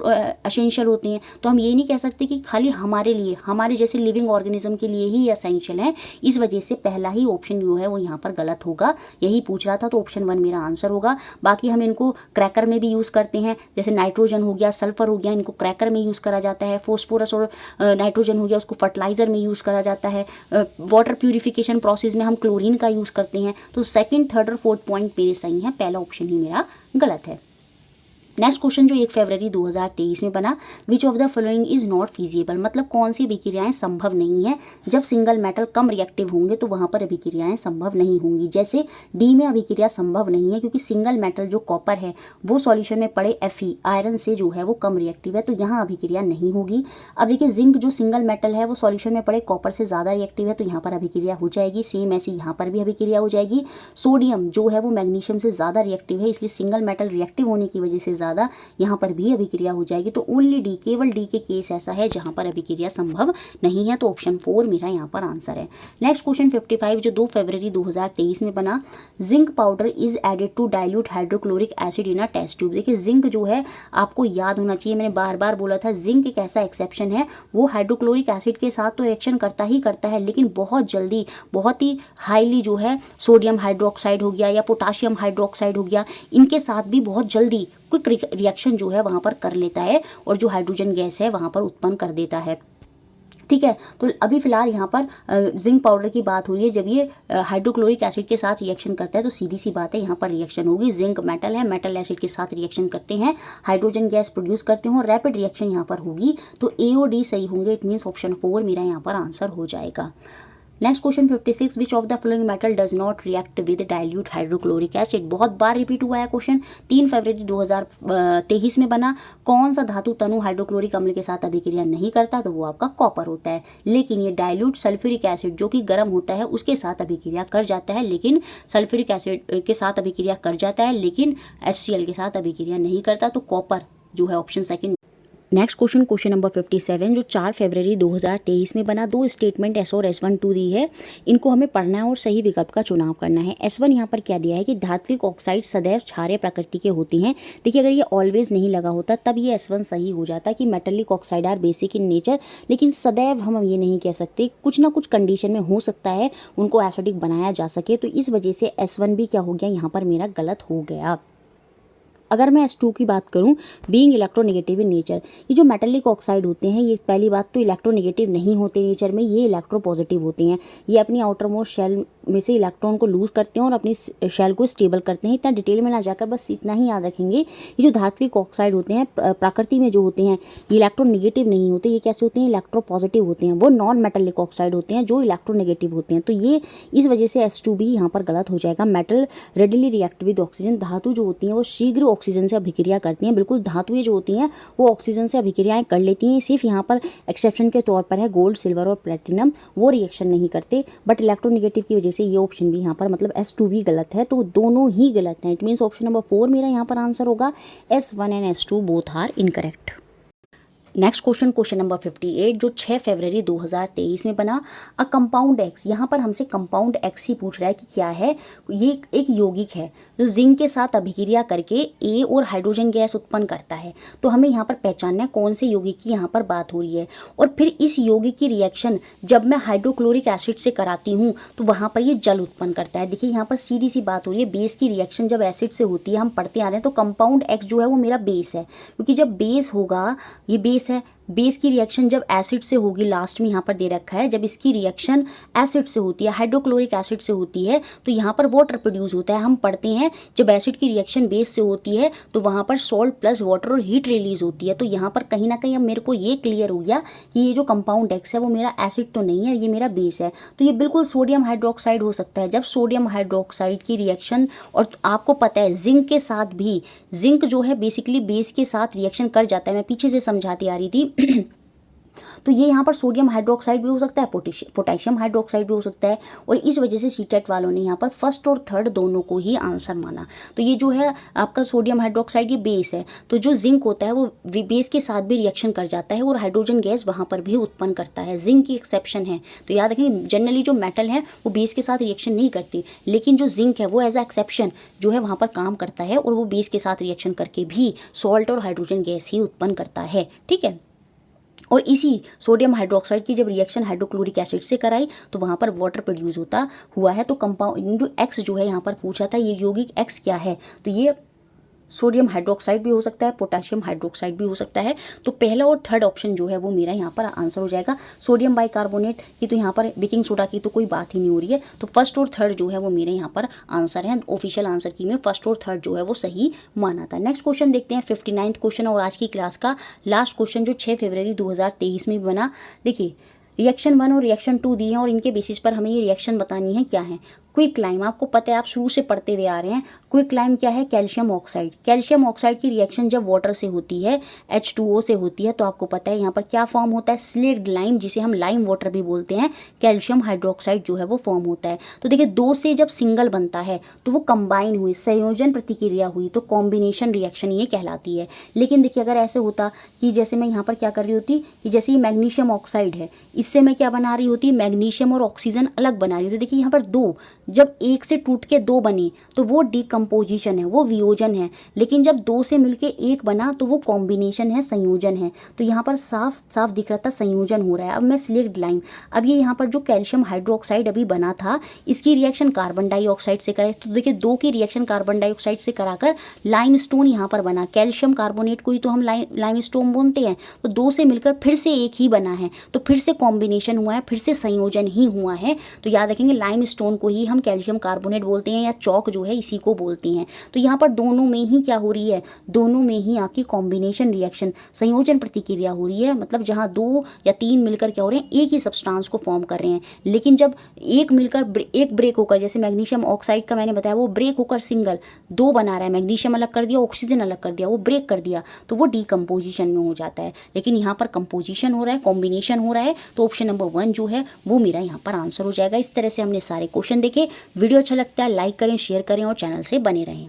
Speaker 1: एसेंशियल होते हैं। तो हम ये नहीं कह सकते कि खाली हमारे लिए, हमारे जैसे लिविंग ऑर्गेनिज्म के लिए ही एसेंशियल है। इस वजह से पहला ही ऑप्शन जो है वो यहाँ पर गलत होगा, यही पूछ रहा था, तो ऑप्शन 1 मेरा आंसर होगा। बाकी हम इनको क्रैकर में भी यूज़ करते हैं, जैसे नाइट्रोजन हो गया, सल्फर हो गया, इनको क्रैकर में यूज़ करा जाता है। फोस्फोरस और नाइट्रोजन हो गया, उसको फर्टिलाइजर में यूज़ करा जाता है। वाटर प्यूरिफिकेशन प्रोसेस में हम क्लोरीन का यूज़ करते हैं। तो सेकंड, थर्ड और फोर्थ पॉइंट मेरे सही हैं, पहला ऑप्शन ही मेरा गलत है। नेक्स्ट क्वेश्चन जो 1 फरवरी 2023 में बना, which of the following is not feasible, मतलब कौन सी अभिक्रियाएं संभव नहीं है। जब सिंगल मेटल कम रिएक्टिव होंगे तो वहाँ पर अभिक्रियाएं संभव नहीं होंगी। जैसे डी में अभिक्रिया संभव नहीं है क्योंकि सिंगल मेटल जो कॉपर है वो सॉल्यूशन में पड़े Fe आयरन से जो है वो कम रिएक्टिव है, तो यहाँ अभिक्रिया नहीं होगी। अब देखिए जिंक जो सिंगल मेटल है वो सॉल्यूशन में पड़े कॉपर से ज़्यादा रिएक्टिव है, तो यहाँ पर अभिक्रिया हो जाएगी। सेम ऐसी यहाँ पर भी अभिक्रिया हो जाएगी। सोडियम जो है वो मैग्नीशियम से ज़्यादा रिएक्टिव है, इसलिए सिंगल मेटल रिएक्टिव होने की वजह से ज़्यादा यहाँ पर भी अभिक्रिया हो जाएगी। तो ओनली डी, केवल डी के केस ऐसा है जहाँ पर अभिक्रिया संभव नहीं है। तो ऑप्शन 4 मेरा यहाँ पर आंसर है। नेक्स्ट क्वेश्चन 55 जो 2 फरवरी 2023 में बना, zinc powder is added to dilute hydrochloric acid in a test tube. देखिए जिंक जो है आपको याद होना चाहिए, मैंने बार बार बोला था जिंक एक ऐसा एक्सेप्शन है, वो हाइड्रोक्लोरिक एसिड के साथ तो रिएक्शन करता ही करता है, लेकिन बहुत जल्दी, बहुत ही हाईली जो है सोडियम हाइड्रोक्साइड हो गया या पोटाशियम हाइड्रोक्साइड हो गया, इनके साथ भी बहुत जल्दी क्विक रिएक्शन जो है वहाँ पर कर लेता है और जो हाइड्रोजन गैस है वहाँ पर उत्पन्न कर देता है। ठीक है। तो अभी फिलहाल यहाँ पर जिंक पाउडर की बात हो रही है। जब ये हाइड्रोक्लोरिक एसिड के साथ रिएक्शन करता है तो सीधी सी बात है यहाँ पर रिएक्शन होगी। जिंक मेटल है, मेटल एसिड के साथ रिएक्शन करते हैं, हाइड्रोजन गैस प्रोड्यूस करते हैं और रैपिड रिएक्शन यहाँ पर होगी। तो ए और डी सही होंगे। इट मीन्स ऑप्शन 4 मेरा यहाँ पर आंसर हो जाएगा। Next question 56, which of the following metal does not react with dilute hydrochloric acid. बहुत बार रिपीट हुआ है क्वेश्चन, 3 फरवरी 2023 में बना। कौन सा धातु तनु हाइड्रोक्लोरिक अम्ल के साथ अभिक्रिया नहीं करता, तो वो आपका कॉपर होता है। लेकिन ये डाइल्यूट सल्फ्यूरिक एसिड जो कि गर्म होता है उसके साथ अभिक्रिया कर जाता है, लेकिन सल्फ्यूरिक एसिड के साथ अभिक्रिया कर जाता है, लेकिन HCl के साथ अभिक्रिया नहीं करता। तो कॉपर जो है option second. Next question, question number 57, जो 4 फरवरी 2023 में बना। 2 स्टेटमेंट S और S12 दी है, इनको हमें पढ़ना है और सही विकल्प का चुनाव करना है। S1 यहाँ पर क्या दिया है कि धात्विक ऑक्साइड सदैव क्षारीय प्रकृति के होती हैं। देखिए अगर ये ऑलवेज नहीं लगा होता तब ये S1 सही हो जाता कि metallic oxide are basic in nature, लेकिन सदैव हम ये नहीं कह सकते, कुछ ना कुछ कंडीशन में हो सकता है उनको एसिडिक बनाया जा सके। तो इस वजह से S1 भी क्या हो गया यहाँ पर मेरा गलत हो गया। अगर मैं S2 की बात करूं, बीइंग इलेक्ट्रोनेगेटिव इन नेचर, ये जो मेटलिक ऑक्साइड होते हैं ये पहली बात तो इलेक्ट्रोनेगेटिव नहीं होते नेचर में, ये इलेक्ट्रोपॉजिटिव होते हैं। ये अपनी आउटर मोस्ट शेल में से इलेक्ट्रॉन को लूज करते हैं और अपनी शेल को स्टेबल करते हैं। इतना डिटेल में ना जाकर बस इतना ही याद रखेंगे, ये जो धात्विक ऑक्साइड होते हैं प्रकृति में जो होते हैं ये इलेक्ट्रोनेगेटिव नहीं होते। ये कैसे होते हैं, इलेक्ट्रोपॉजिटिव होते हैं। वो नॉन मेटलिक ऑक्साइड होते हैं जो इलेक्ट्रोनेगेटिव होते हैं। तो ये इस वजह से S2 भी यहाँ पर गलत हो जाएगा। Metal readily react with oxygen, धातु जो होती हैं वो शीघ्र ऑक्सीजन से अभिक्रिया करती हैं। बिल्कुल धातुएं जो होती हैं वो ऑक्सीजन से अभिक्रियाएं कर लेती हैं। सिर्फ यहाँ पर एक्सेप्शन के तौर पर है गोल्ड, सिल्वर और प्लेटिनम, वो रिएक्शन नहीं करते। बट इलेक्ट्रोनेगेटिव की वजह से ये ऑप्शन भी यहाँ पर मतलब S2 भी गलत है। तो दोनों ही गलत हैं। इट मीन्स ऑप्शन नंबर 4 मेरा यहाँ पर आंसर होगा। S1 and S2 both are incorrect. Next question, question number 58, जो 6 फरवरी 2023 में बना। अ कंपाउंड X, यहाँ पर हमसे कंपाउंड X ही पूछ रहा है कि क्या है। ये एक यौगिक है जो जिंक के साथ अभिक्रिया करके A और हाइड्रोजन गैस उत्पन्न करता है। तो हमें यहाँ पर पहचानना है कौन से यौगिक की यहाँ पर बात हो रही है। और फिर इस यौगिक की रिएक्शन जब मैं हाइड्रोक्लोरिक एसिड से कराती हूँ तो वहाँ पर ये जल उत्पन्न करता है। देखिए यहाँ पर सीधी सी बात हो रही है, बेस की रिएक्शन जब एसिड से होती है, हम पढ़ते आ रहे हैं, तो कंपाउंड X जो है वो मेरा बेस है, क्योंकि जब बेस होगा, ये बेस है, बेस की रिएक्शन जब एसिड से होगी, लास्ट में यहाँ पर दे रखा है, जब इसकी रिएक्शन एसिड से होती है, हाइड्रोक्लोरिक एसिड से होती है, तो यहाँ पर वाटर प्रोड्यूस होता है। हम पढ़ते हैं जब एसिड की रिएक्शन बेस से होती है तो वहाँ पर सॉल्ट प्लस वाटर और हीट रिलीज होती है। तो यहाँ पर कहीं ना कहीं अब मेरे को ये क्लियर हो गया कि ये जो कंपाउंड X है वो मेरा एसिड तो नहीं है, ये मेरा बेस है। तो ये बिल्कुल सोडियम हाइड्रोक्साइड हो सकता है। जब सोडियम हाइड्रोक्साइड की रिएक्शन, और आपको पता है जिंक के साथ भी, जिंक जो है बेसिकली बेस के साथ रिएक्शन कर जाता है, मैं पीछे से समझाती आ रही थी तो ये यहाँ पर सोडियम हाइड्रोक्साइड भी हो सकता है, पोटेशियम हाइड्रोक्साइड भी हो सकता है। और इस वजह से सीटेट वालों ने यहाँ पर फर्स्ट और थर्ड दोनों को ही आंसर माना। तो ये जो है आपका सोडियम हाइड्रोक्साइड ये बेस है, तो जो जिंक होता है वो बेस के साथ भी रिएक्शन कर जाता है और हाइड्रोजन गैस वहाँ पर भी उत्पन्न करता है। जिंक की एक्सेप्शन है। तो याद रखें, जनरली जो मेटल है वो बेस के साथ रिएक्शन नहीं करती, लेकिन जो जिंक है वो एज ए एक्सेप्शन जो है वहाँ पर काम करता है और वो बेस के साथ रिएक्शन करके भी सॉल्ट और हाइड्रोजन गैस ही उत्पन्न करता है। ठीक है। और इसी सोडियम हाइड्रोक्साइड की जब रिएक्शन हाइड्रोक्लोरिक एसिड से कराई तो वहाँ पर वाटर प्रोड्यूस होता हुआ है। तो कंपाउंड जो X जो है यहाँ पर पूछा था, ये यौगिक X क्या है, तो ये सोडियम हाइड्रोक्साइड भी हो सकता है, पोटेशियम हाइड्रोक्साइड भी हो सकता है। तो पहला और थर्ड ऑप्शन जो है वो मेरा यहाँ पर आंसर हो जाएगा। सोडियम बाइकार्बोनेट की तो यहाँ पर बेकिंग सोडा की तो कोई बात ही नहीं हो रही है। तो फर्स्ट और थर्ड जो है वो मेरे यहाँ पर आंसर है। ऑफिशियल आंसर की में फर्स्ट और थर्ड जो है वो सही माना था। नेक्स्ट क्वेश्चन देखते हैं, 59th क्वेश्चन और आज की क्लास का लास्ट क्वेश्चन जो 6 फरवरी 2023 में बना। देखिए रिएक्शन 1 और रिएक्शन 2 दी हैं और इनके बेसिस पर हमें ये रिएक्शन बतानी है क्या है। क्विकलाइम, आपको पता है, आप शुरू से पढ़ते हुए आ रहे हैं। क्विकलाइम क्या है, कैल्शियम ऑक्साइड। कैल्शियम ऑक्साइड की रिएक्शन जब वाटर से होती है, H2O से होती है, तो आपको पता है यहाँ पर क्या फॉर्म होता है, स्लेक्ड लाइम, जिसे हम लाइम वाटर भी बोलते हैं। कैल्शियम हाइड्रोक्साइड जो है वो फॉर्म होता है। तो देखिए 2 से जब सिंगल बनता है तो वो कंबाइन हुई, संयोजन प्रतिक्रिया हुई, तो कॉम्बिनेशन रिएक्शन ये कहलाती है। लेकिन देखिए अगर ऐसे होता कि जैसे मैं यहाँ पर क्या कर रही होती कि जैसे ये मैग्नीशियम ऑक्साइड है, इससे मैं क्या बना रही होती, मैग्नीशियम और ऑक्सीजन अलग बना रही होती। देखिए यहाँ पर 2 जब एक से टूट के दो बने तो वो डिकम्पोजिशन है, वो वियोजन है, लेकिन जब दो से मिलके एक बना तो वो कॉम्बिनेशन है, संयोजन है। तो यहाँ पर साफ साफ दिख रहा था संयोजन हो रहा है। अब मैं सिलेक्ट लाइन, अब ये यहाँ पर जो कैल्शियम हाइड्रोक्साइड अभी बना था इसकी रिएक्शन कार्बन डाइऑक्साइड से कराए, तो देखिए दो की रिएक्शन कार्बन डाइऑक्साइड से कराकर लाइमस्टोन यहाँ पर बना। कैल्शियम कार्बोनेट को ही तो हम लाइमस्टोन बोलते हैं, तो दो से मिलकर फिर से एक ही बना है, तो फिर से कॉम्बिनेशन हुआ है, फिर से संयोजन ही हुआ है। तो याद रखेंगे लाइमस्टोन को ही हम कैल्शियम कार्बोनेट बोलते हैं, या चौक जो है इसी को बोलते हैं। तो यहाँ पर दोनों में ही क्या हो रही है, दोनों में ही आपकी कॉम्बिनेशन रिएक्शन, संयोजन प्रतिक्रिया हो रही है। मतलब जहाँ दो या तीन मिलकर क्या हो रहे हैं, एक ही सब्सटेंस को फॉर्म कर रहे हैं। लेकिन जब एक मिलकर एक ब्रेक होकर, जैसे मैग्नीशियम ऑक्साइड का मैंने बताया, वो ब्रेक होकर सिंगल दो बना रहा है, मैग्नीशियम अलग कर दिया, ऑक्सीजन अलग कर दिया, वो ब्रेक कर दिया, तो वो डीकम्पोजिशन में हो जाता है। लेकिन यहाँ पर कंपोजिशन हो रहा है, कॉम्बिनेशन हो रहा है, तो ऑप्शन नंबर 1 जो है वो मेरा यहाँ पर आंसर हो जाएगा। इस तरह से हमने सारे क्वेश्चन देखे। वीडियो अच्छा लगता है लाइक करें, शेयर करें और चैनल से बने रहें।